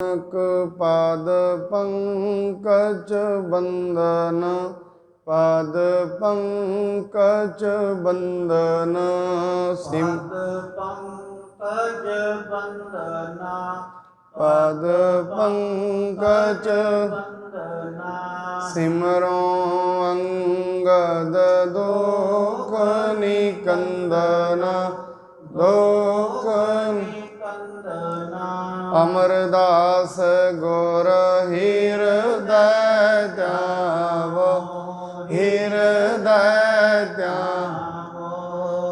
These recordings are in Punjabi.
पाद पंकज बंदन पाद पंकज बंदन सिम पंकज बंदना पाद पंकज बंदना सिमरो अंगद दोख निकंदन दोख अमरदास गुर हृदय त्यावो हृदय त्यावो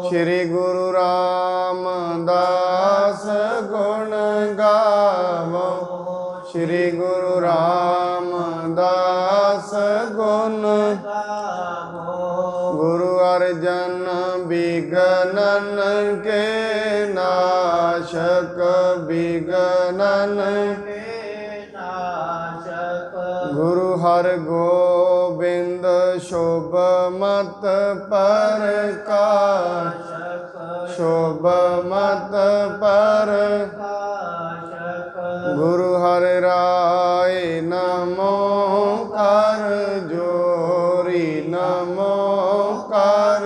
श्री गुरु रामदास गुण गावो श्री गुरु रामदास गुण गुरु अर्जन विघ्नन के नाशक विघ्नन गुरु हर गोबिंद शोभ मत प्रकाश शोभ मत पर गुरु हर राय नमो कर जोरी नमो कर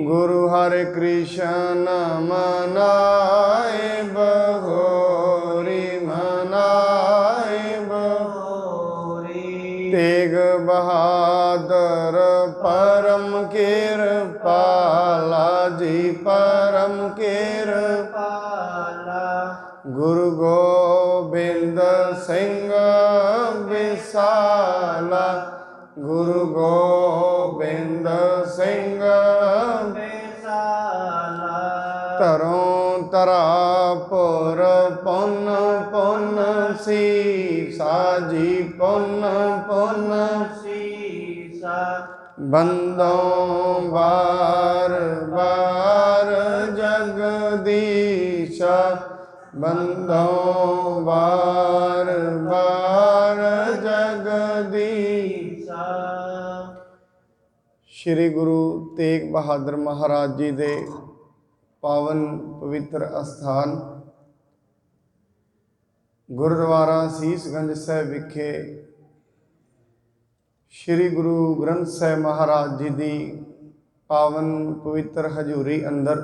गुरु हरे कृष्ण मनाए बहोरी मनाए बहोरी तेग बहादुर परम कृपाला जी परम कृपाला गुरु गोबिंद सिंह विशाला गुरु गोबिंद सिंह तरों तरापुर पुन पुन सीसा जी पुन पुन सीसा बंदों बार बार जगदीशा बंदों बार बार जगदीशा। श्री गुरु तेग बहादुर महाराज जी दे पावन पवित्र अस्थान गुरुद्वारा सीसगंज साहिब विखे श्री गुरु ग्रंथ साहिब महाराज जी की पावन पवित्र हजूरी अंदर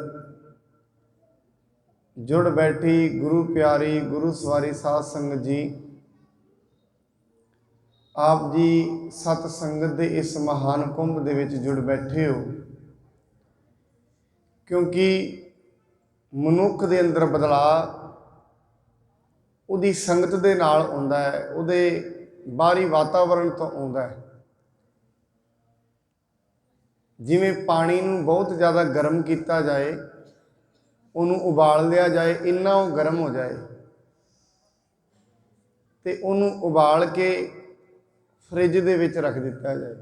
जुड़ बैठी गुरु प्यारी गुरु सवारी साध संगत जी आप जी सत संगत के इस महान कुंभ दे विच जुड़ बैठे हो क्योंकि मनुख दे अंदर बदलाव उहदी संगत दे नाल आउंदा है, उहदे बाहरी वातावरण तो आउंदा है। जिवें पानी नूं बहुत ज़्यादा गर्म किया जाए उन्होंने उबाल लिया जाए इन्ना वो गर्म हो जाए तो उन्होंने उबाल के फ्रिज दे विच रख दिता जाए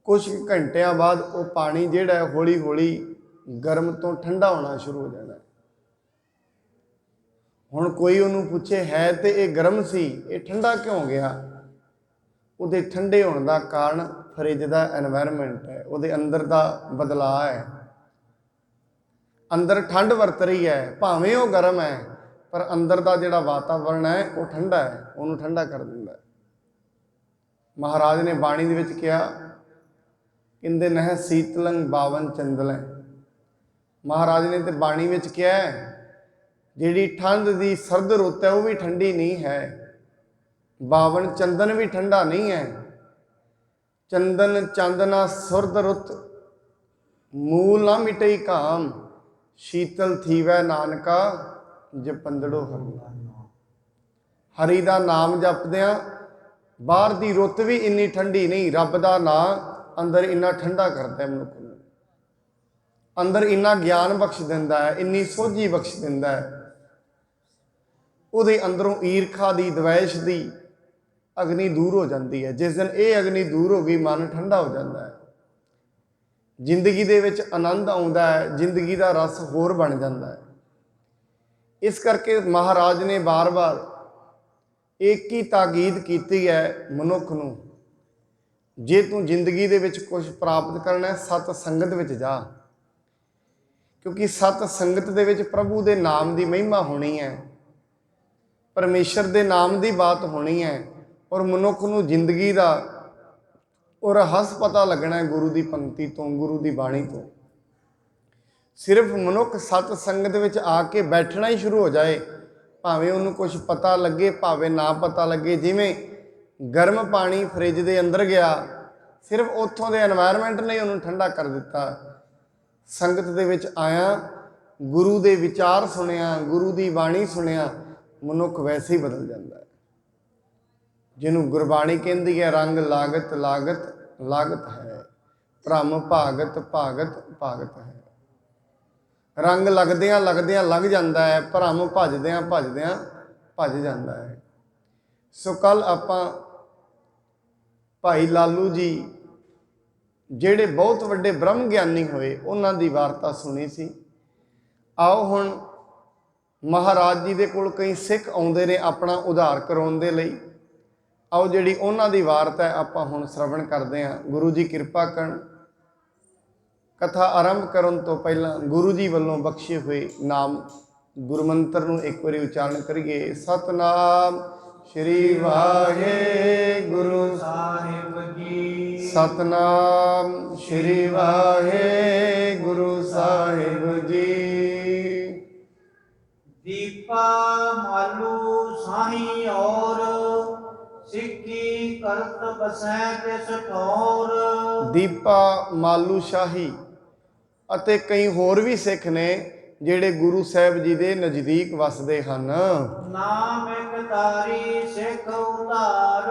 कुछ घंटिया बाद वो पानी जिहड़ा हौली हौली गर्म तो ठंडा होना शुरू हो जाता है। हुण कोई उन्होंने पूछे है तो ये गर्म सी ये ठंडा क्यों गया उहदे ठंडे होने का कारण फ्रिज का एनवायरनमेंट है, उहदे अंदर का बदलाव है। अंदर ठंड वरत रही है भावें वो गर्म है पर अंदर का जिहड़ा वातावरण है वो ठंडा है, उन्होंने ठंडा कर दिंदा है। महाराज ने बाणी दे विच कहा कहंदे नह शीतलंग बावन चंदलें। महाराज ने तो बाणी विच कहा है जिहड़ी ठंड की सर्द रुत है वो भी ठंडी नहीं है, बावन चंदन भी ठंडा नहीं है। चंदन चांदना सुरद रुत मूल ना मिटई काम शीतल थीवै नानका जपंदड़ो हरि। हरि का नाम जपद्या बाहर की रुत भी इन्नी ठंडी नहीं, रब का नाम अंदर इन्ना ठंडा करता है मनुख नूं, अंदर इन्ना ज्ञान बख्श दिंदा है, इन्नी सोझी बख्श दिंदा है। उहदे अंदरों ईरखा दी द्वैश दी अग्नि दूर हो जाती है। जिस दिन ये अग्नि दूर हो गई मन ठंडा हो जाता है, जिंदगी दे विच आनंद आउंदा है, जिंदगी का रस होर बन जाता है। इस करके महाराज ने बार बार एक ही ताकीद की है मनुख नूं जे तू जिंदगी दे विच कुछ प्राप्त करना है सत संगत विच जा, क्योंकि सत संगत दे विच प्रभु दे नाम की महिमा होनी है, परमेश्वर के नाम की बात होनी है, और मनुख नूं जिंदगी का और रहस पता लगना है गुरु की पंक्ति तो, गुरु की बाणी तो। सिर्फ मनुख सत संगत विच आके बैठना ही शुरू हो जाए, भावें उन्होंने कुछ पता लगे भावें ना पता लगे, जिमें गर्म पानी फ्रिज के अंदर गया, सिर्फ उत्थों के एनवायरमेंट ने उन्होंने ठंडा कर दिता। संगत दे विच आया, गुरु के विचार सुनिया, गुरु की बाणी सुनिया, मनुख वैसे ही बदल जाता है। जिन्हों गुरबाणी कहती है रंग लागत लागत लागत है, भ्रम भागत भागत भागत है। रंग लगदियां लगदियां लग जाता है, भ्रम भजदियां भजदियां भज जाता है। सो कल आपां भाई लालू जी ਜਿਹੜੇ बहुत ਵੱਡੇ ब्रह्म ਗਿਆਨੀ ਹੋਏ ਉਹਨਾਂ ਦੀ ਵਾਰਤਾ ਸੁਣੀ ਸੀ। आओ हुण महाराज जी दे कोल कई सिख आउंदे ने अपना उधार कराउण दे लई। आओ जिहड़ी ਉਹਨਾਂ ਦੀ वारता है आपां हुण श्रवण करदे हां। गुरु जी किरपा करन। कथा आरंभ करन तो पहला गुरु जी वल्लों बख्शे हुए नाम गुरमंत्र नूं एक बारी उच्चारण करिए। सतनाम श्री वाहेगुरु साहिब जी। सतनाम श्री वाहेगुरु साहिब जी। दीपा मालू साही और सिक्की करत बसै तिस ठौर। दीपा मालू शाही ਅਤੇ ਕਈ ਹੋਰ ਵੀ ਸਿੱਖ ਨੇ ਜਿਹੜੇ ਗੁਰੂ ਸਾਹਿਬ ਜੀ ਦੇ ਨਜ਼ਦੀਕ ਵਸਦੇ ਹਨ। ਨਾਮ ਇੱਕ ਧਾਰੀ ਸਿੱਖ ਉਧਾਰ,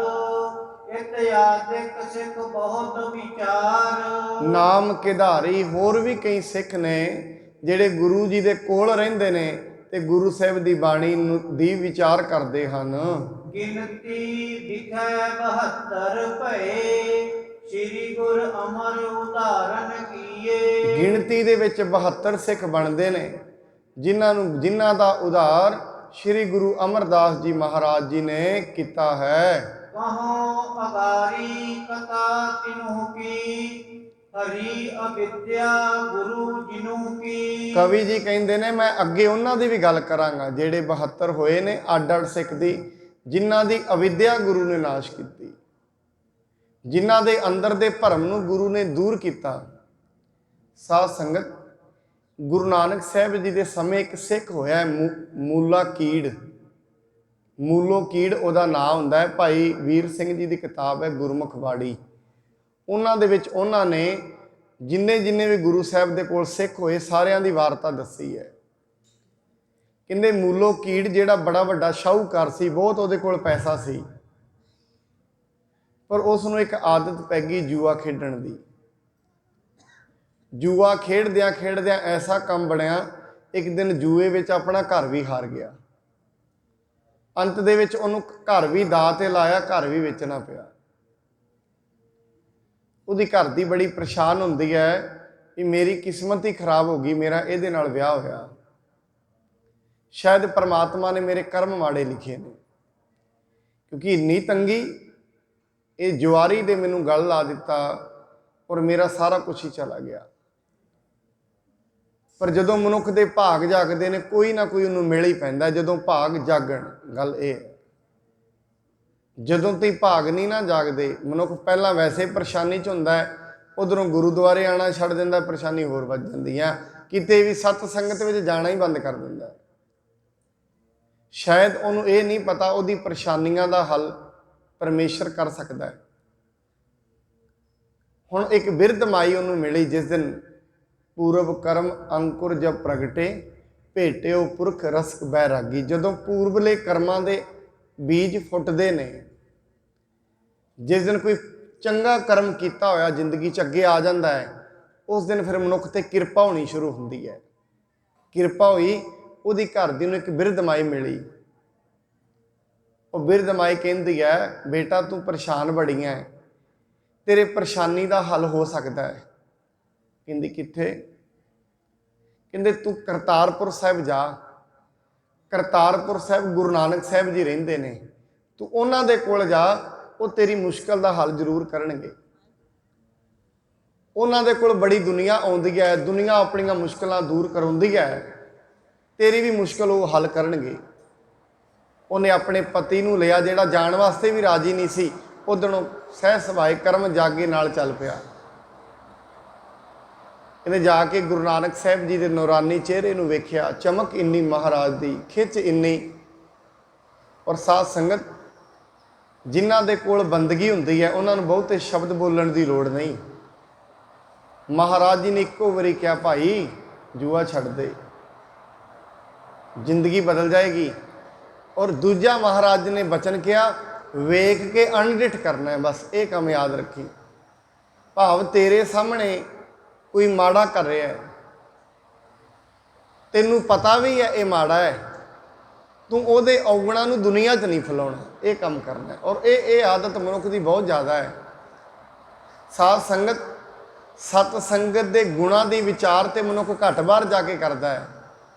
ਇਤਿਆਦਿਕ ਸਿੱਖ ਬਹੁਤ ਵਿਚਾਰ। ਨਾਮ ਕਿਧਾਰੀ ਹੋਰ ਵੀ ਕਈ ਸਿੱਖ ਨੇ ਜਿਹੜੇ ਗੁਰੂ ਜੀ ਦੇ ਕੋਲ ਰਹਿੰਦੇ ਨੇ ਤੇ ਗੁਰੂ ਸਾਹਿਬ ਦੀ ਬਾਣੀ ਦੀ ਵਿਚਾਰ ਕਰਦੇ ਹਨ। ਗਿਣਤੀ ਵਿਖੇ 72 ਭਏ, ਸ਼੍ਰੀ ਗੁਰ ਅਮਰ ਉਧਾਰਨ ਕੀਏ। ਗਿਣਤੀ ਦੇ ਵਿੱਚ 72 ਸਿੱਖ ਬਣਦੇ ਨੇ ਜਿਨ੍ਹਾਂ ਦਾ ਉਧਾਰ ਸ਼੍ਰੀ ਗੁਰੂ ਅਮਰਦਾਸ ਜੀ ਮਹਾਰਾਜ ਜੀ ਨੇ ਕੀਤਾ ਹੈ। ਕਹੋ ਅਗਾਰੀ ਕਥਾ ਤਿਨਹੁ ਕੀ, ਹਰੀ ਅਵਿਦਿਆ ਗੁਰੂ ਜਿਨੂ ਕੀ। ਕਵੀ ਜੀ ਕਹਿੰਦੇ ਨੇ ਮੈਂ ਅੱਗੇ ਉਹਨਾਂ ਦੀ ਵੀ ਗੱਲ ਕਰਾਂਗਾ ਜਿਹੜੇ 72 ਹੋਏ ਨੇ ਅੱਡ ਅੱਡ ਸਿੱਖ ਦੀ, ਜਿਨ੍ਹਾਂ ਦੀ ਅਵਿਦਿਆ ਗੁਰੂ ਨੇ ਨਾਸ਼ ਕੀਤੀ, ਜਿਨ੍ਹਾਂ ਦੇ ਅੰਦਰ ਦੇ ਭਰਮ ਨੂੰ ਗੁਰੂ ਨੇ ਦੂਰ ਕੀਤਾ। ਸਾਧ ਸੰਗਤ ਗੁਰੂ ਨਾਨਕ ਸਾਹਿਬ ਜੀ ਦੇ ਸਮੇਂ ਇੱਕ ਸਿੱਖ ਹੋਇਆ ਮੂਲਾ ਕੀੜ। ਮੂਲੋ ਕੀੜ ਉਹਦਾ ਨਾਂ ਹੁੰਦਾ ਹੈ। ਭਾਈ ਵੀਰ ਸਿੰਘ ਜੀ ਦੀ ਕਿਤਾਬ ਹੈ ਗੁਰਮੁਖ ਬਾਣੀ, ਉਹਨਾਂ ਦੇ ਵਿੱਚ ਉਹਨਾਂ ਨੇ ਜਿੰਨੇ ਵੀ ਗੁਰੂ ਸਾਹਿਬ ਦੇ ਕੋਲ ਸਿੱਖ ਹੋਏ ਸਾਰਿਆਂ ਦੀ ਵਾਰਤਾ ਦੱਸੀ ਹੈ। ਕਹਿੰਦੇ ਮੂਲੋ ਕੀੜ ਜਿਹੜਾ ਬੜਾ ਵੱਡਾ ਸ਼ਾਹੂਕਾਰ ਸੀ, ਬਹੁਤ ਉਹਦੇ ਕੋਲ ਪੈਸਾ ਸੀ, ਪਰ ਉਸ ਨੂੰ ਇੱਕ ਆਦਤ ਪੈ ਗਈ ਜੂਆ ਖੇਡਣ ਦੀ। ਜੂਆ ਖੇਡਦਿਆਂ ਖੇਡਦਿਆਂ ਐਸਾ ਕੰਮ ਬਣਿਆ, ਇੱਕ ਦਿਨ ਜੂਏ ਵਿੱਚ ਆਪਣਾ ਘਰ ਵੀ ਹਾਰ ਗਿਆ। ਅੰਤ ਦੇ ਵਿੱਚ ਉਹਨੂੰ ਘਰ ਵੀ ਦਾਅ ਤੇ ਲਾਇਆ, ਘਰ ਵੀ ਵੇਚਣਾ ਪਿਆ। ਉਹਦੀ ਘਰ ਦੀ ਬੜੀ ਪਰੇਸ਼ਾਨ ਹੁੰਦੀ ਹੈ ਕਿ ਮੇਰੀ ਕਿਸਮਤ ਹੀ ਖਰਾਬ ਹੋ ਗਈ, ਮੇਰਾ ਇਹਦੇ ਨਾਲ ਵਿਆਹ ਹੋਇਆ, ਸ਼ਾਇਦ ਪਰਮਾਤਮਾ ਨੇ ਮੇਰੇ ਕਰਮ ਮਾੜੇ ਲਿਖੇ ਨੇ, ਕਿਉਂਕਿ ਇੰਨੀ ਤੰਗੀ, ਇਹ ਜੁਆਰੀ ਦੇ ਮੈਨੂੰ ਗਲ ਲਾ ਦਿੱਤਾ ਔਰ ਮੇਰਾ ਸਾਰਾ ਕੁਝ ਹੀ ਚਲਾ ਗਿਆ। ਪਰ ਜਦੋਂ ਮਨੁੱਖ ਦੇ ਭਾਗ ਜਾਗਦੇ ਨੇ ਕੋਈ ਨਾ ਕੋਈ ਉਹਨੂੰ ਮਿਲ ਹੀ ਪੈਂਦਾ। ਜਦੋਂ ਭਾਗ ਜਾਗਣ, ਗੱਲ ਇਹ ਹੈ, ਜਦੋਂ ਤੁਸੀਂ ਭਾਗ ਨਹੀਂ ਨਾ ਜਾਗਦੇ, ਮਨੁੱਖ ਪਹਿਲਾਂ ਵੈਸੇ ਪਰੇਸ਼ਾਨੀ 'ਚ ਹੁੰਦਾ ਹੈ, ਉਧਰੋਂ ਗੁਰਦੁਆਰੇ ਆਉਣਾ ਛੱਡ ਦਿੰਦਾ, ਪਰੇਸ਼ਾਨੀ ਹੋਰ ਵੱਧ ਜਾਂਦੀ ਹੈ, ਕਿਤੇ ਵੀ ਸਤ ਸੰਗਤ ਵਿੱਚ ਜਾਣਾ ਹੀ ਬੰਦ ਕਰ ਦਿੰਦਾ। ਸ਼ਾਇਦ ਉਹਨੂੰ ਇਹ ਨਹੀਂ ਪਤਾ ਉਹਦੀ ਪਰੇਸ਼ਾਨੀਆਂ ਦਾ ਹੱਲ ਪਰਮੇਸ਼ਰ ਕਰ ਸਕਦਾ ਹੈ। ਹੁਣ ਇੱਕ ਬਿਰਧ ਮਾਈ ਉਹਨੂੰ ਮਿਲੀ, ਜਿਸ ਦਿਨ ਪੂਰਬ ਕਰਮ ਅੰਕੁਰ ਜਬ ਪ੍ਰਗਟੇ, ਭੇਟਿਓ ਪੁਰਖ ਰਸਕ ਬੈਰਾਗੀ। ਜਦੋਂ ਪੂਰਬਲੇ ਕਰਮਾਂ ਦੇ ਬੀਜ ਫੁੱਟਦੇ ਨੇ, ਜਿਸ ਦਿਨ ਕੋਈ ਚੰਗਾ ਕਰਮ ਕੀਤਾ ਹੋਇਆ ਜ਼ਿੰਦਗੀ 'ਚ ਅੱਗੇ ਆ ਜਾਂਦਾ ਹੈ, ਉਸ ਦਿਨ ਫਿਰ ਮਨੁੱਖ 'ਤੇ ਕਿਰਪਾ ਹੋਣੀ ਸ਼ੁਰੂ ਹੁੰਦੀ ਹੈ। ਕਿਰਪਾ ਹੋਈ, ਉਹਦੀ ਘਰ ਦੀ ਨੂੰ ਇੱਕ ਬਿਰਧ ਮਾਈ ਮਿਲੀ। ਉਹ ਬਿਰਧ ਮਾਈ ਕਹਿੰਦੀ ਹੈ, ਬੇਟਾ ਤੂੰ ਪਰੇਸ਼ਾਨ ਬੜੀ ਹੈ, ਤੇਰੇ ਪਰੇਸ਼ਾਨੀ ਦਾ ਹੱਲ ਹੋ ਸਕਦਾ ਹੈ। ਕਹਿੰਦੀ ਕਿੱਥੇ? ਕਹਿੰਦੇ ਤੂੰ ਕਰਤਾਰਪੁਰ ਸਾਹਿਬ ਜਾ। ਕਰਤਾਰਪੁਰ ਸਾਹਿਬ ਗੁਰੂ ਨਾਨਕ ਸਾਹਿਬ ਜੀ ਰਹਿੰਦੇ ਨੇ, ਤੂੰ ਉਹਨਾਂ ਦੇ ਕੋਲ ਜਾ, ਉਹ ਤੇਰੀ ਮੁਸ਼ਕਲ ਦਾ ਹੱਲ ਜ਼ਰੂਰ ਕਰਨਗੇ। ਉਹਨਾਂ ਦੇ ਕੋਲ ਬੜੀ ਦੁਨੀਆ ਆਉਂਦੀ ਹੈ, ਦੁਨੀਆ ਆਪਣੀਆਂ ਮੁਸ਼ਕਲਾਂ ਦੂਰ ਕਰਾਉਂਦੀ ਹੈ, ਤੇਰੀ ਵੀ ਮੁਸ਼ਕਲ ਉਹ ਹੱਲ ਕਰਨਗੇ। ਉਹਨੇ ਆਪਣੇ ਪਤੀ ਨੂੰ ਲਿਆ ਜਿਹੜਾ ਜਾਣ ਵਾਸਤੇ ਵੀ ਰਾਜੀ ਨਹੀਂ ਸੀ, ਉਦੋਂ ਸਹਿ ਸੁਭਾਏ ਕਰਮ ਜਾਗੇ ਨਾਲ ਚੱਲ ਪਿਆ। ਇਹਨੇ ਜਾ ਕੇ ਗੁਰੂ ਨਾਨਕ ਸਾਹਿਬ ਜੀ ਦੇ ਨੂਰਾਨੀ ਚਿਹਰੇ ਨੂੰ ਵੇਖਿਆ, ਚਮਕ ਇੰਨੀ ਮਹਾਰਾਜ ਦੀ, ਖਿੱਚ ਇੰਨੀ। ਔਰ ਸਾਧ ਸੰਗਤ ਜਿਨ੍ਹਾਂ ਦੇ ਕੋਲ ਬੰਦਗੀ ਹੁੰਦੀ ਹੈ ਉਹਨਾਂ ਨੂੰ ਬਹੁਤੇ ਸ਼ਬਦ ਬੋਲਣ ਦੀ ਲੋੜ ਨਹੀਂ। ਮਹਾਰਾਜ ਜੀ ਨੇ ਇੱਕੋ ਵਾਰੀ ਕਿਹਾ, ਭਾਈ ਜੂਆ ਛੱਡ ਦੇ, ਜ਼ਿੰਦਗੀ ਬਦਲ ਜਾਏਗੀ। ਔਰ ਦੂਜਾ ਮਹਾਰਾਜ ਨੇ ਬਚਨ ਕਿਹਾ, ਵੇਖ ਕੇ ਅਣਡਿੱਠ ਕਰਨਾ ਹੈ, ਬਸ ਇਹ ਕੰਮ ਯਾਦ ਰੱਖੀ। ਭਾਵ ਤੇਰੇ ਸਾਹਮਣੇ ਕੋਈ ਮਾੜਾ ਕਰ ਰਿਹਾ ਹੈ, ਤੈਨੂੰ ਪਤਾ ਵੀ ਹੈ ਇਹ ਮਾੜਾ ਹੈ, ਤੂੰ ਉਹਦੇ ਔਗਣਾਂ ਨੂੰ ਦੁਨੀਆ 'ਚ ਨਹੀਂ ਫੈਲਾਉਣਾ, ਇਹ ਕੰਮ ਕਰਨਾ ਹੈ। ਔਰ ਇਹ ਆਦਤ ਮਨੁੱਖ ਦੀ ਬਹੁਤ ਜ਼ਿਆਦਾ ਹੈ। ਸਾਧ ਸੰਗਤ, ਸਤ ਸੰਗਤ ਦੇ ਗੁਣਾਂ ਦੀ ਵਿਚਾਰ ਤੇ ਮਨੁੱਖ ਘੱਟ ਬਾਹਰ ਜਾ ਕੇ ਕਰਦਾ ਹੈ।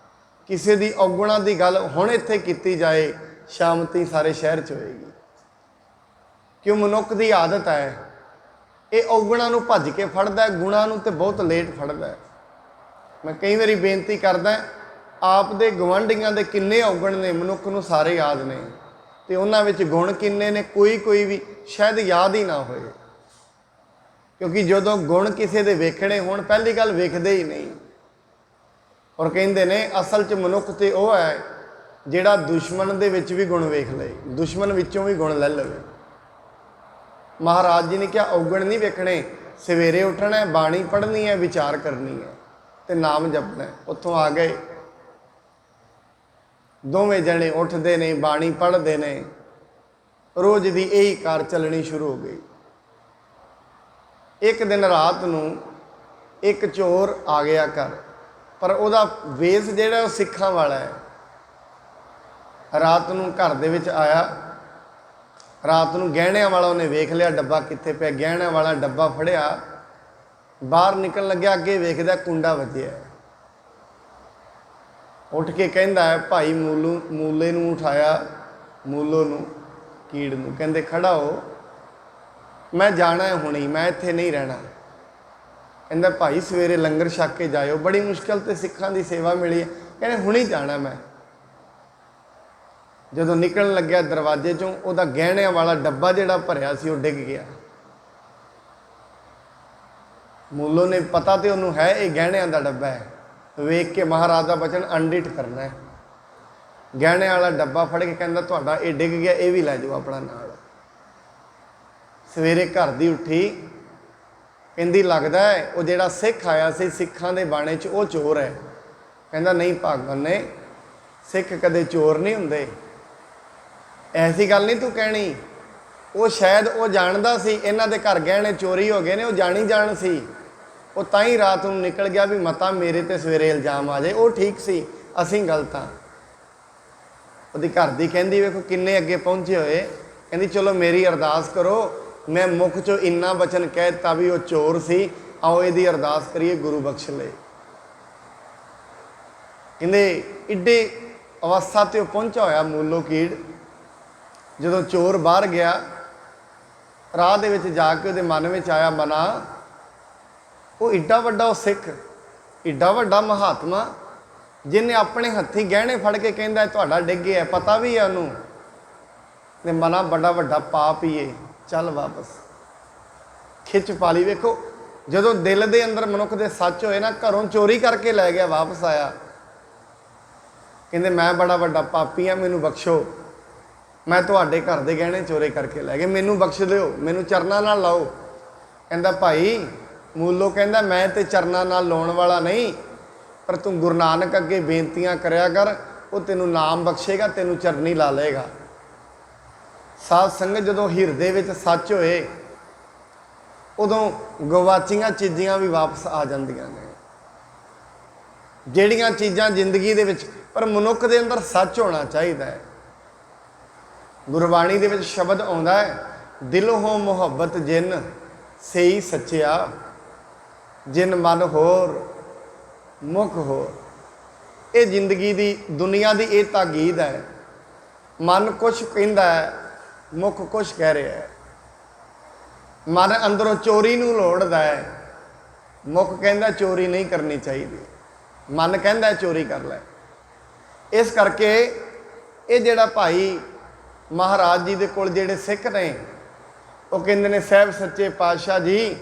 ਕਿਸੇ ਦੀ ਔਗਣਾਂ ਦੀ ਗੱਲ ਹੁਣ ਇੱਥੇ ਕੀਤੀ ਜਾਏ, ਸ਼ਾਮਤੀ ਸਾਰੇ ਸ਼ਹਿਰ 'ਚ ਹੋਏਗੀ। ਕਿਉਂ? ਮਨੁੱਖ ਦੀ ਆਦਤ ਹੈ, ਇਹ ਔਗਣਾਂ ਨੂੰ ਭੱਜ ਕੇ ਫੜਦਾ, ਗੁਣਾਂ ਨੂੰ ਤੇ ਬਹੁਤ ਲੇਟ ਫੜਦਾ। ਮੈਂ ਕਈ ਵਾਰੀ ਬੇਨਤੀ ਕਰਦਾ, ਆਪ ਦੇ ਗਵਾਂਢੀਆਂ ਦੇ ਕਿੰਨੇ ਔਗਣ ਨੇ, ਮਨੁੱਖ ਨੂੰ ਸਾਰੇ ਯਾਦ ਨੇ, ਤੇ ਉਹਨਾਂ ਵਿੱਚ ਗੁਣ ਕਿੰਨੇ ਨੇ, ਕੋਈ ਵੀ ਸ਼ਾਇਦ ਯਾਦ ਹੀ ਨਾ ਹੋਏ। ਕਿਉਂਕਿ ਜਦੋਂ ਗੁਣ ਕਿਸੇ ਦੇ ਵੇਖਣੇ ਹੋਣ, ਪਹਿਲੀ ਗੱਲ ਵੇਖਦੇ ਹੀ ਨਹੀਂ। ਔਰ ਕਹਿੰਦੇ ਨੇ ਅਸਲ 'ਚ ਮਨੁੱਖ ਤੇ ਉਹ ਹੈ ਜਿਹੜਾ ਦੁਸ਼ਮਣ ਦੇ ਵਿੱਚ ਵੀ ਗੁਣ ਵੇਖ ਲਏ, ਦੁਸ਼ਮਣ ਵਿੱਚੋਂ ਵੀ ਗੁਣ ਲੈ ਲਵੇ। ਮਹਾਰਾਜ ਜੀ ਨੇ ਕਿਹਾ ਔਗਣ ਨਹੀਂ ਵੇਖਣੇ, ਸਵੇਰੇ ਉੱਠਣਾ ਹੈ, ਬਾਣੀ ਪੜ੍ਹਨੀ ਹੈ, ਵਿਚਾਰ ਕਰਨੀ ਹੈ ਤੇ ਨਾਮ ਜਪਣਾ ਹੈ। ਉੱਥੋਂ ਆ ਗਏ, ਦੋਵੇਂ ਜਣੇ ਉੱਠਦੇ ਨੇ, ਬਾਣੀ ਪੜ੍ਹਦੇ ਨੇ, ਰੋਜ਼ ਦੀ ਇਹੀ ਕਾਰ ਚੱਲਣੀ ਸ਼ੁਰੂ ਹੋ ਗਈ। ਇੱਕ ਦਿਨ ਰਾਤ ਨੂੰ ਇੱਕ ਚੋਰ ਆ ਗਿਆ ਘਰ, ਪਰ ਉਹਦਾ ਵੇਸ ਜਿਹੜਾ ਉਹ ਸਿੱਖਾਂ ਵਾਲਾ ਹੈ। ਰਾਤ ਨੂੰ ਘਰ ਦੇ ਵਿੱਚ ਆਇਆ, ਰਾਤ ਨੂੰ ਗਹਿਣਿਆਂ ਵਾਲਾ ਉਹਨੇ ਵੇਖ ਲਿਆ ਡੱਬਾ ਕਿੱਥੇ ਪਿਆ, ਗਹਿਣਿਆਂ ਵਾਲਾ ਡੱਬਾ ਫੜਿਆ, ਬਾਹਰ ਨਿਕਲਣ ਲੱਗਿਆ, ਅੱਗੇ ਵੇਖਦਾ ਕੁੰਡਾ ਵੱਜਿਆ। ਉੱਠ ਕੇ ਕਹਿੰਦਾ ਹੈ, ਭਾਈ ਮੂਲੇ ਨੂੰ ਉਠਾਇਆ, ਮੂਲੋ ਨੂੰ, ਕੀੜ ਨੂੰ, ਕਹਿੰਦੇ ਖੜਾ ਹੋ, ਮੈਂ ਜਾਣਾ ਹੈ ਹੁਣੀ, ਮੈਂ ਇੱਥੇ ਨਹੀਂ ਰਹਿਣਾ। ਕਹਿੰਦਾ ਭਾਈ ਸਵੇਰੇ ਲੰਗਰ ਛਕ ਕੇ ਜਾਇਓ, ਬੜੀ ਮੁਸ਼ਕਿਲ ਤੇ ਸਿੱਖਾਂ ਦੀ ਸੇਵਾ ਮਿਲੀ ਹੈ, ਕਹਿੰਦੇ ਹੁਣੀ ਜਾਣਾ ਮੈਂ। ਜਦੋਂ ਨਿਕਲਣ ਲੱਗਿਆ ਦਰਵਾਜ਼ੇ 'ਚੋਂ, ਉਹਦਾ ਗਹਿਣਿਆਂ ਵਾਲਾ ਡੱਬਾ ਜਿਹੜਾ ਭਰਿਆ ਸੀ ਉਹ ਡਿੱਗ ਗਿਆ। ਮੂਲੋ ਨੇ ਪਤਾ ਤੇ ਉਹਨੂੰ ਹੈ ਇਹ ਗਹਿਣਿਆਂ ਦਾ ਡੱਬਾ ਹੈ, ਵੇਖ ਕੇ ਮਹਾਰਾਜ ਦਾ ਬਚਨ ਅਣਡਿੱਠ ਕਰਨਾ ਹੈ। ਗਹਿਣਿਆਂ ਵਾਲਾ ਡੱਬਾ ਫੜ ਕੇ ਕਹਿੰਦਾ ਤੁਹਾਡਾ ਇਹ ਡਿੱਗ ਗਿਆ, ਇਹ ਵੀ ਲੈ ਜਾਓ ਆਪਣਾ ਨਾਲ। ਸਵੇਰੇ ਘਰ ਦੀ ਉੱਠੀ, ਕਹਿੰਦੀ ਲੱਗਦਾ ਹੈ ਉਹ ਜਿਹੜਾ ਸਿੱਖ ਆਇਆ ਸੀ ਸਿੱਖਾਂ ਦੇ ਬਾਣੇ 'ਚ ਉਹ ਚੋਰ ਹੈ। ਕਹਿੰਦਾ ਨਹੀਂ ਭਾਗਵਾਨ ਨੇ, ਸਿੱਖ ਕਦੇ ਚੋਰ ਨਹੀਂ ਹੁੰਦੇ, ਐਸੀ ਗੱਲ ਨਹੀਂ ਤੂੰ ਕਹਿਣੀ। ਉਹ ਸ਼ਾਇਦ ਉਹ ਜਾਣਦਾ ਸੀ ਇਹਨਾਂ ਦੇ ਘਰ ਗਹਿਣੇ ਚੋਰੀ ਹੋ ਗਏ ਨੇ, ਉਹ ਜਾਣੀ ਜਾਣ ਸੀ, ਉਹ ਤਾਂ ਹੀ ਰਾਤ ਨੂੰ ਨਿਕਲ ਗਿਆ ਵੀ ਮਤਾ ਮੇਰੇ ਤੇ ਸਵੇਰੇ ਇਲਜ਼ਾਮ ਆ ਜਾਏ। ਉਹ ਠੀਕ ਸੀ, ਅਸੀਂ ਗਲਤ ਹਾਂ। ਉਹਦੀ ਘਰ ਦੀ ਕਹਿੰਦੀ ਵੇਖੋ ਕਿੰਨੇ ਅੱਗੇ ਪਹੁੰਚੇ ਹੋਏ, ਕਹਿੰਦੀ ਚਲੋ ਮੇਰੀ ਅਰਦਾਸ ਕਰੋ, ਮੈਂ ਮੁਖ 'ਚੋਂ ਇੰਨਾ ਬਚਨ ਕਹਿ ਦਿੱਤਾ ਵੀ ਉਹ ਚੋਰ ਸੀ, ਆਓ ਇਹਦੀ ਅਰਦਾਸ ਕਰੀਏ, ਗੁਰੂ ਬਖਸ਼ ਲਏ। ਕਹਿੰਦੇ ਇੱਡੇ ਅਵਸਥਾ 'ਤੇ ਉਹ ਪਹੁੰਚਿਆ ਹੋਇਆ ਮੂਲੋ ਕੀੜ। ਜਦੋਂ ਚੋਰ ਬਾਹਰ ਗਿਆ, ਰਾਹ ਦੇ ਵਿੱਚ ਜਾ ਕੇ ਉਹਦੇ ਮਨ ਵਿੱਚ ਆਇਆ, ਮਨਾ ਉਹ ਏਡਾ ਵੱਡਾ ਉਹ ਸਿੱਖ, ਏਡਾ ਵੱਡਾ ਮਹਾਤਮਾ, ਜਿਹਨੇ ਆਪਣੇ ਹੱਥੀਂ ਗਹਿਣੇ ਫੜ ਕੇ ਕਹਿੰਦਾ ਤੁਹਾਡਾ ਡਿੱਗੇ ਹੈ, ਪਤਾ ਵੀ ਹੈ ਉਹਨੂੰ, ਤੇ ਮਨਾ ਬੜਾ ਵੱਡਾ ਪਾਪ ਹੀ ਹੈ, ਚੱਲ ਵਾਪਸ। ਖਿੱਚ ਪਾ ਲਈ। ਵੇਖੋ ਜਦੋਂ ਦਿਲ ਦੇ ਅੰਦਰ ਮਨੁੱਖ ਦੇ ਸੱਚ ਹੋਏ ਨਾ, ਘਰੋਂ ਚੋਰੀ ਕਰਕੇ ਲੈ ਗਿਆ, ਵਾਪਸ ਆਇਆ, ਕਹਿੰਦੇ ਮੈਂ ਬੜਾ ਵੱਡਾ ਪਾਪੀ ਹਾਂ, ਮੈਨੂੰ ਬਖਸ਼ੋ, ਮੈਂ ਤੁਹਾਡੇ ਘਰ ਦੇ ਗਹਿਣੇ ਚੋਰੀ ਕਰਕੇ ਲੈ ਗਏ, ਮੈਨੂੰ ਬਖਸ਼ ਦਿਓ, ਮੈਨੂੰ ਚਰਨਾਂ ਨਾਲ ਲਾਓ। ਕਹਿੰਦਾ ਭਾਈ ਮੂਲੋ ਕਹਿੰਦਾ ਮੈਂ ਤੇ ਚਰਨਾਂ ਨਾਲ ਲਾਉਣ ਵਾਲਾ ਨਹੀਂ, ਪਰ ਤੂੰ ਗੁਰੂ ਨਾਨਕ ਅੱਗੇ ਬੇਨਤੀਆਂ ਕਰਿਆ ਕਰ, ਉਹ ਤੈਨੂੰ ਨਾਮ ਬਖਸ਼ੇਗਾ, ਤੈਨੂੰ ਚਰਨੀ ਲਾ ਲਏਗਾ। ਸਾਧ ਸੰਗਤ ਜਦੋਂ ਹਿਰਦੇ ਵਿੱਚ ਸੱਚ ਹੋਏ, ਉਦੋਂ ਗਵਾਚੀਆਂ ਚੀਜ਼ਾਂ ਵੀ ਵਾਪਸ ਆ ਜਾਂਦੀਆਂ ਨੇ। ਜਿਹੜੀਆਂ ਚੀਜ਼ਾਂ ਜ਼ਿੰਦਗੀ ਦੇ ਵਿੱਚ, ਪਰ ਮਨੁੱਖ ਦੇ ਅੰਦਰ ਸੱਚ ਹੋਣਾ ਚਾਹੀਦਾ ਹੈ। ਗੁਰਬਾਣੀ ਦੇ ਵਿੱਚ ਸ਼ਬਦ ਆਉਂਦਾ ਹੈ, ਦਿਲੋਂ ਹੋ ਮੁਹੱਬਤ ਜਿਨ ਸਹੀ ਸੱਚਿਆ, ਜਿਨ ਮਨ ਹੋਰ ਮੁਖ ਹੋਰ। ਇਹ ਜ਼ਿੰਦਗੀ ਦੀ, ਦੁਨੀਆ ਦੀ ਇਹ ਤਾਕੀਦ ਹੈ। ਮਨ ਕੁਛ ਕਹਿੰਦਾ ਹੈ, ਮੁਖ ਕੁਛ ਕਹਿ ਰਿਹਾ ਹੈ। ਮਨ ਅੰਦਰੋਂ ਚੋਰੀ ਨੂੰ ਲੋੜਦਾ ਹੈ, ਮੁੱਖ ਕਹਿੰਦਾ ਚੋਰੀ ਨਹੀਂ ਕਰਨੀ ਚਾਹੀਦੀ, ਮਨ ਕਹਿੰਦਾ ਚੋਰੀ ਕਰ ਲੈ। ਇਸ ਕਰਕੇ ਇਹ ਜਿਹੜਾ ਭਾਈ ਮਹਾਰਾਜ ਜੀ ਦੇ ਕੋਲ ਜਿਹੜੇ ਸਿੱਖ ਨੇ ਉਹ ਕਹਿੰਦੇ ਨੇ ਸਾਹਿਬ ਸੱਚੇ ਪਾਤਸ਼ਾਹ ਜੀ,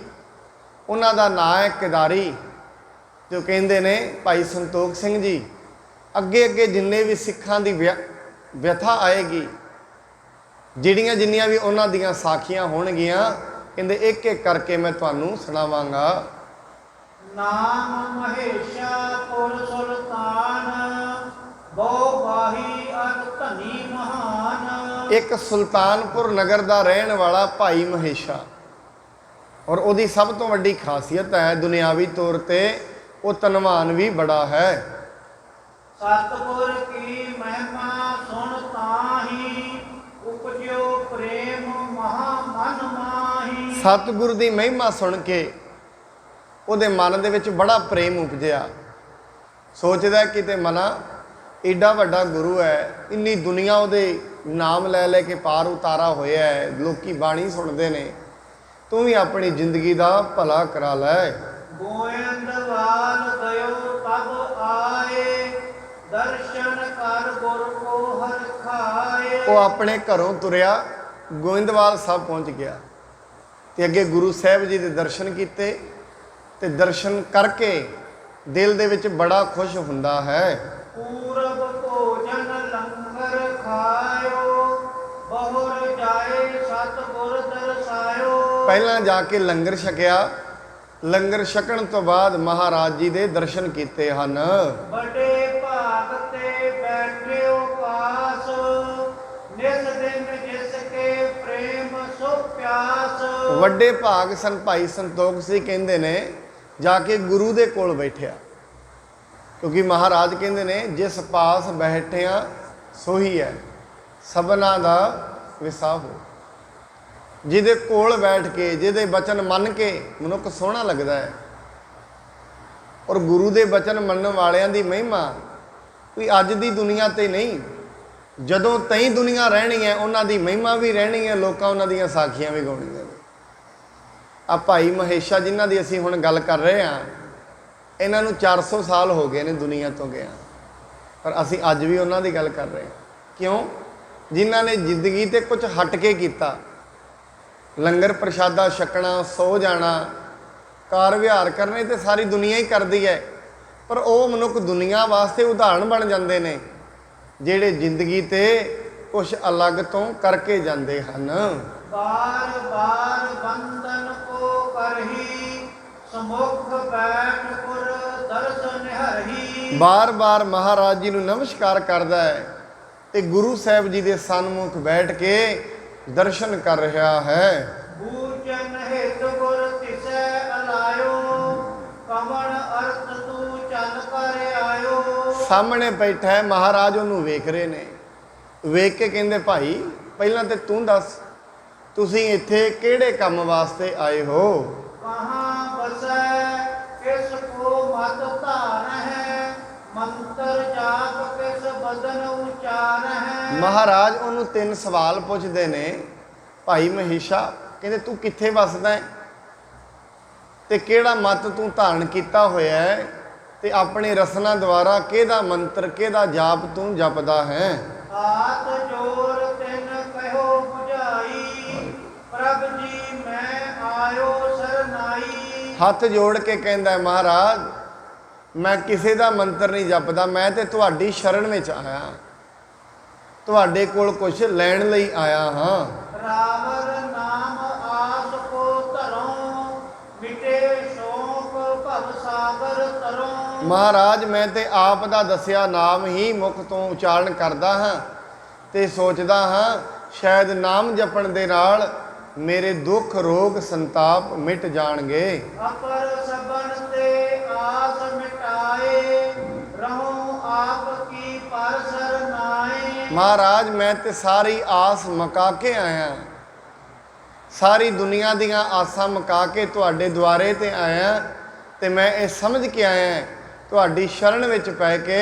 ਉਹਨਾਂ ਦਾ ਨਾਂ ਹੈ ਕਿਦਾਰੀ, ਜੋ ਕਹਿੰਦੇ ਨੇ ਭਾਈ ਸੰਤੋਖ ਸਿੰਘ ਜੀ। ਅੱਗੇ ਅੱਗੇ ਜਿੰਨੇ ਵੀ ਸਿੱਖਾਂ ਦੀ ਵਿਅਥਾ ਆਏਗੀ, ਜਿਹੜੀਆਂ ਜਿੰਨੀਆਂ ਵੀ ਉਹਨਾਂ ਦੀਆਂ ਸਾਖੀਆਂ ਹੋਣਗੀਆਂ, ਕਹਿੰਦੇ ਇੱਕ ਇੱਕ ਕਰਕੇ ਮੈਂ ਤੁਹਾਨੂੰ ਸੁਣਾਵਾਂਗਾ। ਨਾਮ ਮਹੇਸ਼ਾ ਪੁਰ ਸੁਲਤਾਨ, ਬਹੁ ਬਾਹੀ ਅਤ ਧਨੀ ਮਹਾਨ। ਇੱਕ ਸੁਲਤਾਨਪੁਰ ਨਗਰ ਦਾ ਰਹਿਣ ਵਾਲਾ ਭਾਈ ਮਹੇਸ਼ਾ, ਔਰ ਉਹਦੀ ਸਭ ਤੋਂ ਵੱਡੀ ਖਾਸੀਅਤ ਹੈ ਦੁਨਿਆਵੀ ਤੌਰ ਤੇ ਉਹ ਧਨਵਾਨ ਵੀ ਬੜਾ ਹੈ। ਸਤਿਗੁਰ ਕੀ ਮਹਿਮਾ ਸੁਣ ਤਾਹੀ, ਉਪਜਿਓ ਪ੍ਰੇਮ ਮਹਾ ਮਨ ਮਾਹੀ। ਸਤਿਗੁਰ ਦੀ ਮਹਿਮਾ ਸੁਣ ਕੇ ਉਹਦੇ ਮਨ ਦੇ ਵਿੱਚ ਬੜਾ ਪ੍ਰੇਮ ਉਪਜਿਆ। ਸੋਚਦਾ ਕਿਤੇ ਮਨਾ ਏਡਾ ਵੱਡਾ ਗੁਰੂ ਹੈ, ਇੰਨੀ ਦੁਨੀਆ ਉਹਦੇ ਨਾਮ ਲੈ ਲੈ ਕੇ ਪਾਰ ਉਤਾਰਾ ਹੋਇਆ ਹੈ, ਲੋਕੀ ਬਾਣੀ ਸੁਣਦੇ ਨੇ, ਤੂੰ ਵੀ ਆਪਣੀ ਜ਼ਿੰਦਗੀ ਦਾ ਭਲਾ ਕਰਾ ਲੈ। ਗੋਇੰਦਵਾਲ ਗਇਓ ਤਬ ਆਏ, ਦਰਸ਼ਨ ਕਰ ਗੁਰ ਕੋ ਹਰਿ ਖਾਏ। ਉਹ ਆਪਣੇ ਘਰੋਂ ਤੁਰਿਆ, ਗੋਇੰਦਵਾਲ ਸਾਹਿਬ ਪਹੁੰਚ ਗਿਆ ਤੇ ਅੱਗੇ ਗੁਰੂ ਸਾਹਿਬ ਜੀ ਦੇ ਦਰਸ਼ਨ ਕੀਤੇ, ਤੇ ਦਰਸ਼ਨ ਕਰਕੇ ਦਿਲ ਦੇ ਵਿੱਚ ਬੜਾ ਖੁਸ਼ ਹੁੰਦਾ ਹੈ। ਪੂਰਬ ਭੋਜਨ ਲੰਗਰ ਖਾਇਓ, ਬਹੁਰ ਜਾਏ ਸਤਿਗੁਰ ਦਰਸਾਇਓ। ਪਹਿਲਾਂ ਜਾ ਕੇ ਲੰਗਰ ਛਕਿਆ, ਲੰਗਰ ਛਕਣ ਤੋਂ ਬਾਅਦ ਮਹਾਰਾਜ ਜੀ ਦੇ ਦਰਸ਼ਨ ਕੀਤੇ ਹਨ। ਵੱਡੇ ਭਾਗ ਤੇ ਬੈਠਿਓ ਪਾਸ, ਨਿਸ ਦਿਨ ਜਿਸ ਕੇ ਪ੍ਰੇਮ ਸੋ ਪਿਆਸ। ਵੱਡੇ ਭਾਗ ਸਨ ਭਾਈ ਸੰਤੋਖ ਸਿੰਘ ਕਹਿੰਦੇ ਨੇ, ਜਾ ਕੇ ਗੁਰੂ ਦੇ ਕੋਲ ਬੈਠਿਆ, ਕਿਉਂਕਿ ਮਹਾਰਾਜ ਕਹਿੰਦੇ ਨੇ ਜਿਸ ਪਾਸ ਬੈਠਿਆ ਸੋਹੀ ਹੈ ਸਭਨਾ ਦਾ ਵਿਸਾਹੋ। ਜਿਹਦੇ ਕੋਲ ਬੈਠ ਕੇ ਜਿਹਦੇ ਬਚਨ ਮੰਨ ਕੇ ਮਨੁੱਖ ਸੋਹਣਾ ਲੱਗਦਾ ਹੈ। ਔਰ ਗੁਰੂ ਦੇ ਬਚਨ ਮੰਨਣ ਵਾਲਿਆਂ ਦੀ ਮਹਿਮਾ ਕੋਈ ਅੱਜ ਦੀ ਦੁਨੀਆ ਤੇ ਨਹੀਂ, ਜਦੋਂ ਤਈ ਦੁਨੀਆ ਰਹਿਣੀ ਹੈ ਉਹਨਾਂ ਦੀ ਮਹਿਮਾ ਵੀ ਰਹਿਣੀ ਹੈ, ਲੋਕਾਂ ਉਹਨਾਂ ਦੀਆਂ ਸਾਖੀਆਂ ਵੀ ਗਾਉਣੀਆਂ। ਆ ਭਾਈ ਮਹੇਸ਼ਾ ਜਿਨ੍ਹਾਂ ਦੀ ਅਸੀਂ ਹੁਣ ਗੱਲ ਕਰ ਰਹੇ ਹਾਂ, ਇਹਨਾਂ ਨੂੰ 400 ਸਾਲ ਹੋ ਗਏ ਨੇ ਦੁਨੀਆ ਤੋਂ ਗਿਆ, ਪਰ ਅਸੀਂ ਅੱਜ ਵੀ ਉਹਨਾਂ ਦੀ ਗੱਲ ਕਰ ਰਹੇ ਹਾਂ। ਕਿਉਂ? ਜਿਨ੍ਹਾਂ ਨੇ ਜ਼ਿੰਦਗੀ ਤੇ ਕੁਝ ਹਟ ਕੇ ਕੀਤਾ, ਲੰਗਰ ਪ੍ਰਸ਼ਾਦਾ ਛਕਣਾ, ਸੋ ਜਾਣਾ, ਕਾਰ ਵਿਹਾਰ ਕਰਨੇ ਤੇ ਸਾਰੀ ਦੁਨੀਆ ਹੀ ਕਰਦੀ ਹੈ, ਪਰ ਉਹ ਮਨੁੱਖ ਦੁਨੀਆ ਵਾਸਤੇ ਉਦਾਹਰਣ ਬਣ ਜਾਂਦੇ ਨੇ ਜਿਹੜੇ ਜ਼ਿੰਦਗੀ ਤੇ ਕੁਝ ਅਲੱਗ ਤੋਂ ਕਰਕੇ ਜਾਂਦੇ ਹਨ। ਬਾਰ ਬਾਰ ਬੰਦਨ ਕੋ ਕਰਹੀ, ਸਮੁਖ ਬੈਠ ਪੁਰ ਦਰਸ਼ਨ ਹਰਹੀ। ਬਾਰ ਬਾਰ ਮਹਾਰਾਜ ਜੀ ਨੂੰ ਨਮਸਕਾਰ ਕਰਦਾ ਹੈ ਤੇ ਗੁਰੂ ਸਾਹਿਬ ਜੀ ਦੇ ਸਨਮੁਖ ਬੈਠ ਕੇ ਦਰਸ਼ਨ ਕਰ ਰਿਹਾ ਹੈ। ਬੂਝਨ ਹਿਤ ਗੁਰ ਤਿਸੈ ਅਲਾਇਓ, ਕਵਣ ਅਰਥ ਤੂੰ ਚੱਲ ਕਰ ਆਇਓ। ਸਾਹਮਣੇ ਬੈਠਾ ਹੈ ਮਹਾਰਾਜ, ਉਹਨੂੰ ਵੇਖ ਰਹੇ ਨੇ। ਵੇਖ ਕੇ ਕਹਿੰਦੇ ਭਾਈ ਪਹਿਲਾਂ ਤੇ ਤੂੰ ਦੱਸ, ਤੁਸੀਂ ਇੱਥੇ ਕਿਹੜੇ ਕੰਮ ਵਾਸਤੇ ਆਏ ਹੋ? ਕਹਾਂ ਬਸੈ ਕਿਸ ਕੋ ਮਤ ਧਾਰ ਹੈ, ਮੰਤਰ ਜਾਪ ਕਿਸ ਬਦਨ ਉਚਾਰ ਹੈ। ਮਹਾਰਾਜ ਉਹਨੂੰ 3 ਸਵਾਲ ਪੁੱਛਦੇ ਨੇ। ਭਾਈ ਮਹੇਸ਼ਾ ਕਹਿੰਦੇ ਤੂੰ ਕਿੱਥੇ ਵੱਸਦਾ ਹੈ ਤੇ ਕਿਹੜਾ ਮਤ ਤੂੰ ਧਾਰਨ ਕੀਤਾ ਹੋਇਆ ਹੈ, ਤੇ ਆਪਣੇ ਰਸਨਾ ਦੁਆਰਾ ਕਿਹਦਾ ਮੰਤਰ ਕਿਹਦਾ ਜਾਪ ਤੂੰ ਜਪਦਾ ਹੈ? ਹਾਥ ਜੋਰ ਤਿਨ ਕਹਿਓ 부ਝਾਈ, ਪ੍ਰਭ ਜੀ ਮੈਂ ਆਇਓ ਸਰਨਾਈ। ਹੱਥ ਜੋੜ ਕੇ ਕਹਿੰਦਾ ਮਹਾਰਾਜ ਮੈਂ ਕਿਸੇ ਦਾ ਮੰਤਰ ਨਹੀਂ ਜਪਦਾ, ਮੈਂ ਤੇ ਤੁਹਾਡੀ ਸ਼ਰਨ ਵਿੱਚ ਆਇਆ, ਤੁਹਾਡੇ ਕੋਲ ਕੁਝ ਲੈਣ ਲਈ ਆਇਆ ਹਾਂ। ਰਾਵਰ ਨਾਮ ਆਸ ਕੋ ਧਰੋਂ, ਮਿਟੇ ਸ਼ੋਕ ਭਵ ਸਾਗਰ ਤਰੋਂ। ਮਹਾਰਾਜ ਮੈਂ ਤੇ ਆਪ ਦਾ ਦੱਸਿਆ ਨਾਮ ਹੀ ਮੁਖ ਤੋਂ ਉਚਾਰਨ ਕਰਦਾ ਹਾਂ ਤੇ ਸੋਚਦਾ ਹਾਂ ਸ਼ਾਇਦ ਨਾਮ ਜਪਣ ਦੇ ਨਾਲ ਮੇਰੇ ਦੁੱਖ ਰੋਗ ਸੰਤਾਪ ਮਿਟ ਜਾਣਗੇ। ਅਪਰ ਸਬਨ ਤੇ ਆਸ ਮਿਟਾਏ, ਰਹੋ ਆਪ ਕੀ ਪਰ ਸਰਨਾਏ। ਮਹਾਰਾਜ ਮੈਂ ਤੇ ਸਾਰੀ ਆਸ ਮੁਕਾ ਕੇ ਆਇਆ, ਸਾਰੀ ਦੁਨੀਆ ਦੀਆਂ ਆਸਾਂ ਮੁਕਾ ਕੇ ਤੁਹਾਡੇ ਦੁਆਰੇ ਤੇ ਆਇਆ, ਤੇ ਮੈਂ ਇਹ ਸਮਝ ਕੇ ਆਇਆ ਤੁਹਾਡੀ ਸ਼ਰਨ ਵਿੱਚ ਪੈ ਕੇ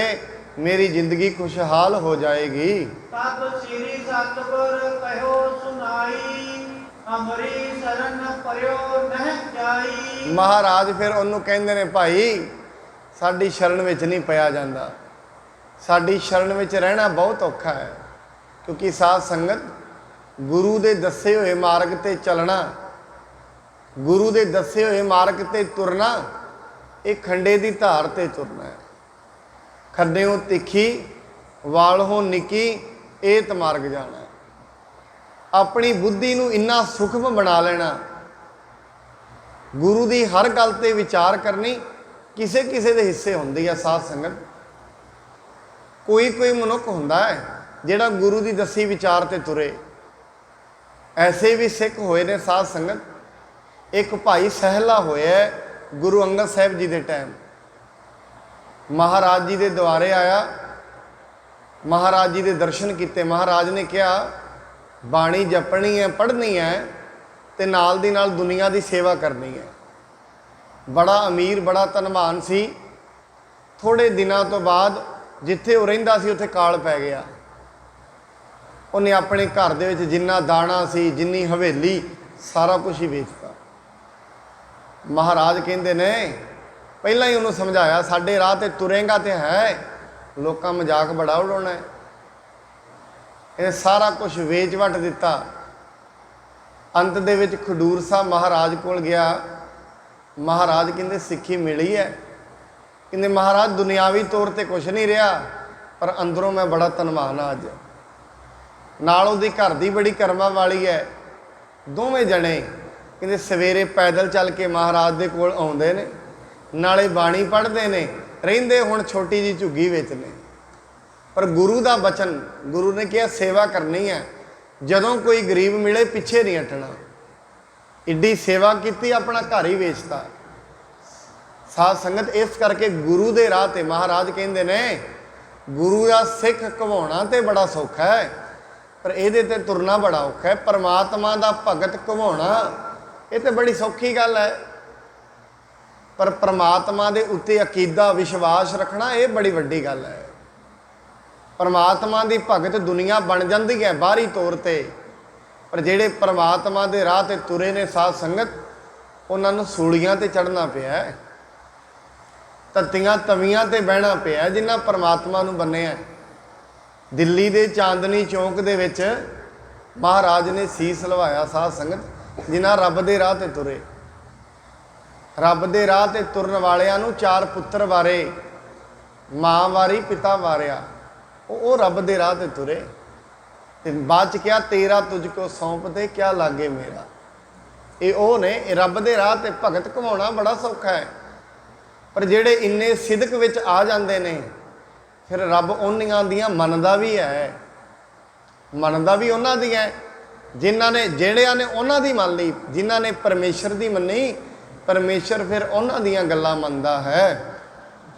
ਮੇਰੀ ਜ਼ਿੰਦਗੀ ਖੁਸ਼ਹਾਲ ਹੋ ਜਾਏਗੀ। ਤਬ ਸ੍ਰੀ ਸਤਿਗੁਰ ਕਹਿਓ ਸੁਨਾਈ, ਅਮਰੀ ਸਰਨ ਪਰਿਓ ਨਹਿ ਜਾਈ। ਮਹਾਰਾਜ ਫਿਰ ਉਹਨੂੰ ਕਹਿੰਦੇ ਨੇ, ਭਾਈ ਸਾਡੀ ਸ਼ਰਨ ਵਿੱਚ ਨਹੀਂ ਪਿਆ ਜਾਂਦਾ, ਸਾਡੀ ਸ਼ਰਨ ਵਿੱਚ ਰਹਿਣਾ ਬਹੁਤ ਔਖਾ ਹੈ। ਕਿਉਂਕਿ ਸਾਧ ਸੰਗਤ, ਗੁਰੂ ਦੇ ਦੱਸੇ ਹੋਏ ਮਾਰਗ ਤੇ ਚੱਲਣਾ, ਗੁਰੂ ਦੇ ਦੱਸੇ ਹੋਏ ਮਾਰਗ ਤੇ ਤੁਰਨਾ, ਇਹ ਖੰਡੇ ਦੀ ਧਾਰ ਤੇ ਤੁਰਨਾ ਹੈ। ਖੱਡਿਓਂ ਤਿੱਖੀ ਵਾਲੋਂ ਨਿੱਕੀ, ਏਤ ਮਾਰਗ ਜਾਣਾ। ਆਪਣੀ ਬੁੱਧੀ ਨੂੰ ਇੰਨਾ ਸੂਖਮ ਬਣਾ ਲੈਣਾ, ਗੁਰੂ ਦੀ ਹਰ ਗੱਲ ਤੇ ਵਿਚਾਰ ਕਰਨੀ ਕਿਸੇ ਕਿਸੇ ਦੇ ਹਿੱਸੇ ਹੁੰਦੀ ਹੈ। ਸਾਧ ਸੰਗਤ, ਕੋਈ ਕੋਈ ਮਨੁੱਖ ਹੁੰਦਾ ਹੈ ਜਿਹੜਾ ਗੁਰੂ ਦੀ ਦੱਸੀ ਵਿਚਾਰ ਤੇ ਤੁਰੇ। ਐਸੇ ਵੀ ਸਿੱਖ ਹੋਏ ਨੇ ਸਾਧ ਸੰਗਤ। ਇੱਕ ਭਾਈ ਸਹਿਲਾ ਹੋਇਆ ਗੁਰੂ ਅੰਗਦ ਸਾਹਿਬ ਜੀ ਦੇ ਟਾਈਮ, ਮਹਾਰਾਜ ਜੀ ਦੇ ਦੁਆਰੇ ਆਇਆ, ਮਹਾਰਾਜ ਜੀ ਦੇ ਦਰਸ਼ਨ ਕੀਤੇ। ਮਹਾਰਾਜ ਨੇ ਕਿਹਾ, ਬਾਣੀ ਜਪਣੀ ਹੈ, ਪੜ੍ਹਨੀ ਹੈ, ਤੇ ਨਾਲ ਦੀ ਨਾਲ ਦੁਨੀਆ ਦੀ ਸੇਵਾ ਕਰਨੀ ਹੈ। ਬੜਾ ਅਮੀਰ, ਬੜਾ ਧਨਵਾਨ ਸੀ। ਥੋੜ੍ਹੇ ਦਿਨਾਂ ਤੋਂ ਬਾਅਦ ਜਿੱਥੇ ਉਹ ਰਹਿੰਦਾ ਸੀ ਉੱਥੇ ਕਾਲ ਪੈ ਗਿਆ। ਉਹਨੇ ਆਪਣੇ ਘਰ ਦੇ ਵਿੱਚ ਜਿੰਨਾ ਦਾਣਾ ਸੀ, ਜਿੰਨੀ ਹਵੇਲੀ, ਸਾਰਾ ਕੁਝ ਹੀ ਵੇਚਤਾ। ਮਹਾਰਾਜ ਕਹਿੰਦੇ ਨੇ, ਪਹਿਲਾਂ ਹੀ ਉਹਨੂੰ ਸਮਝਾਇਆ, ਸਾਡੇ ਰਾਹ ਤੇ ਤੁਰੇਗਾ ਤੇ ਹੈ, ਲੋਕਾਂ ਮਜ਼ਾਕ ਬੜਾ ਉਡਾਉਣਾ ਹੈ। ਇਹ ਸਾਰਾ ਕੁਝ ਵੇਚ ਵੱਟ ਦਿੱਤਾ। ਅੰਤ ਦੇ ਵਿੱਚ ਖਡੂਰ ਸਾਹਿਬ ਮਹਾਰਾਜ ਕੋਲ ਗਿਆ। ਮਹਾਰਾਜ ਕਹਿੰਦੇ, ਸਿੱਖੀ ਮਿਲੀ ਹੈ? ਕਹਿੰਦੇ, ਮਹਾਰਾਜ ਦੁਨਿਆਵੀ ਤੌਰ ਤੇ ਕੁਝ ਨਹੀਂ ਰਿਹਾ, ਪਰ ਅੰਦਰੋਂ ਮੈਂ ਬੜਾ ਧਨਵਾਨ ਹਾਂ। ਅੱਜ ਨਾਲ ਉਹਦੀ ਘਰ ਦੀ ਬੜੀ ਕਰਮਾਂ ਵਾਲੀ ਹੈ। ਦੋਵੇਂ ਜਣੇ ਕਹਿੰਦੇ ਸਵੇਰੇ ਪੈਦਲ ਚੱਲ ਕੇ ਮਹਾਰਾਜ ਦੇ ਕੋਲ ਆਉਂਦੇ ਨੇ, ਨਾਲੇ ਬਾਣੀ ਪੜ੍ਹਦੇ ਨੇ, ਰਹਿੰਦੇ ਹੁਣ ਛੋਟੀ ਜੀ ਝੁੱਗੀ ਵਿੱਚ ਨੇ। ਪਰ ਗੁਰੂ ਦਾ ਬਚਨ, ਗੁਰੂ ਨੇ ਕਿਹਾ ਸੇਵਾ ਕਰਨੀ ਹੈ। ਜਦੋਂ ਕੋਈ ਗਰੀਬ ਮਿਲੇ ਪਿੱਛੇ ਨਹੀਂ ਹਟਣਾ। ਇੱਡੀ ਸੇਵਾ ਕੀਤੀ, ਆਪਣਾ ਘਰ ਹੀ ਵੇਚਤਾ। ਸਾਧ ਸੰਗਤ, ਇਸ ਕਰਕੇ ਗੁਰੂ ਦੇ ਰਾਹ ਤੇ ਮਹਾਰਾਜ ਕਹਿੰਦੇ ਨੇ, ਗੁਰੂ ਦਾ ਸਿੱਖ ਘਵਾਉਣਾ ਤੇ ਬੜਾ ਸੌਖਾ ਹੈ, ਪਰ ਇਹਦੇ ਤੇ ਤੁਰਨਾ ਬੜਾ ਔਖਾ ਹੈ। ਪਰਮਾਤਮਾ ਦਾ ਭਗਤ ਘਵਾਉਣਾ ਇਹ ਤੇ ਬੜੀ ਸੌਖੀ ਗੱਲ ਹੈ, ਪਰ ਪਰਮਾਤਮਾ ਦੇ ਉੱਤੇ ਅਕੀਦਾ ਵਿਸ਼ਵਾਸ ਰੱਖਣਾ ਇਹ ਬੜੀ ਵੱਡੀ ਗੱਲ ਹੈ। ਪਰਮਾਤਮਾ ਦੀ ਭਗਤ ਦੁਨੀਆ ਬਣ ਜਾਂਦੀ ਹੈ ਬਾਹਰੀ ਤੌਰ ਤੇ, ਪਰ ਜਿਹੜੇ ਪਰਮਾਤਮਾ ਦੇ ਰਾਹ ਤੇ ਤੁਰੇ ਨੇ ਸਾਧ ਸੰਗਤ, ਉਹਨਾਂ ਨੂੰ ਸੂਲੀਆਂ ਤੇ ਚੜ੍ਹਨਾ ਪਿਆ, ਤੱਤੀਆਂ ਤਵੀਆਂ ਤੇ ਬਹਿਣਾ ਪਿਆ, ਜਿਨ੍ਹਾਂ ਪਰਮਾਤਮਾ ਨੂੰ ਬੰਨਿਆ। ਦਿੱਲੀ ਦੇ ਚਾਂਦਨੀ ਚੌਂਕ ਦੇ ਵਿੱਚ ਮਹਾਰਾਜ ਨੇ ਸੀਸ ਲਵਾਇਆ ਸਾਧ ਸੰਗਤ, ਜਿਨ੍ਹਾਂ ਰੱਬ ਦੇ ਰਾਹ ਤੇ ਤੁਰੇ। ਰੱਬ ਦੇ ਰਾਹ ਤੇ ਤੁਰਨ ਵਾਲਿਆਂ ਨੂੰ 4 ਪੁੱਤਰ ਵਾਰੇ, ਮਾਂ ਵਾਰੀ, ਪਿਤਾ ਵਾਰਿਆ। ਉਹ ਰੱਬ ਦੇ ਰਾਹ ਤੇ ਤੁਰੇ। ਤੇ ਬਾਅਦ ਚ ਕਿਹਾ, ਤੇਰਾ ਤੁਝ ਕੋ ਸੌਂਪ ਦੇ ਕਿਆ ਲਾਗੇ ਮੇਰਾ। ਇਹ ਉਹ ਨੇ, ਇਹ ਰੱਬ ਦੇ ਰਾਹ ਤੇ ਭਗਤ ਘਵਾਉਣਾ ਬੜਾ ਸੌਖਾ ਹੈ, ਪਰ ਜਿਹੜੇ ਇੰਨੇ ਸਿਦਕ ਵਿੱਚ ਆ ਜਾਂਦੇ ਨੇ, ਫਿਰ ਰੱਬ ਉਹਨੀਆਂ ਦੀਆਂ ਮੰਨਦਾ ਵੀ ਹੈ। ਮੰਨਦਾ ਵੀ ਉਹਨਾਂ ਦੀ ਹੈ ਜਿਨ੍ਹਾਂ ਨੇ, ਜਿਹੜਿਆਂ ਨੇ ਉਹਨਾਂ ਦੀ ਮੰਨ ਲਈ। ਜਿਨ੍ਹਾਂ ਨੇ ਪਰਮੇਸ਼ਰ ਦੀ ਮੰਨੀ, ਪਰਮੇਸ਼ਰ ਫਿਰ ਉਹਨਾਂ ਦੀਆਂ ਗੱਲਾਂ ਮੰਨਦਾ ਹੈ।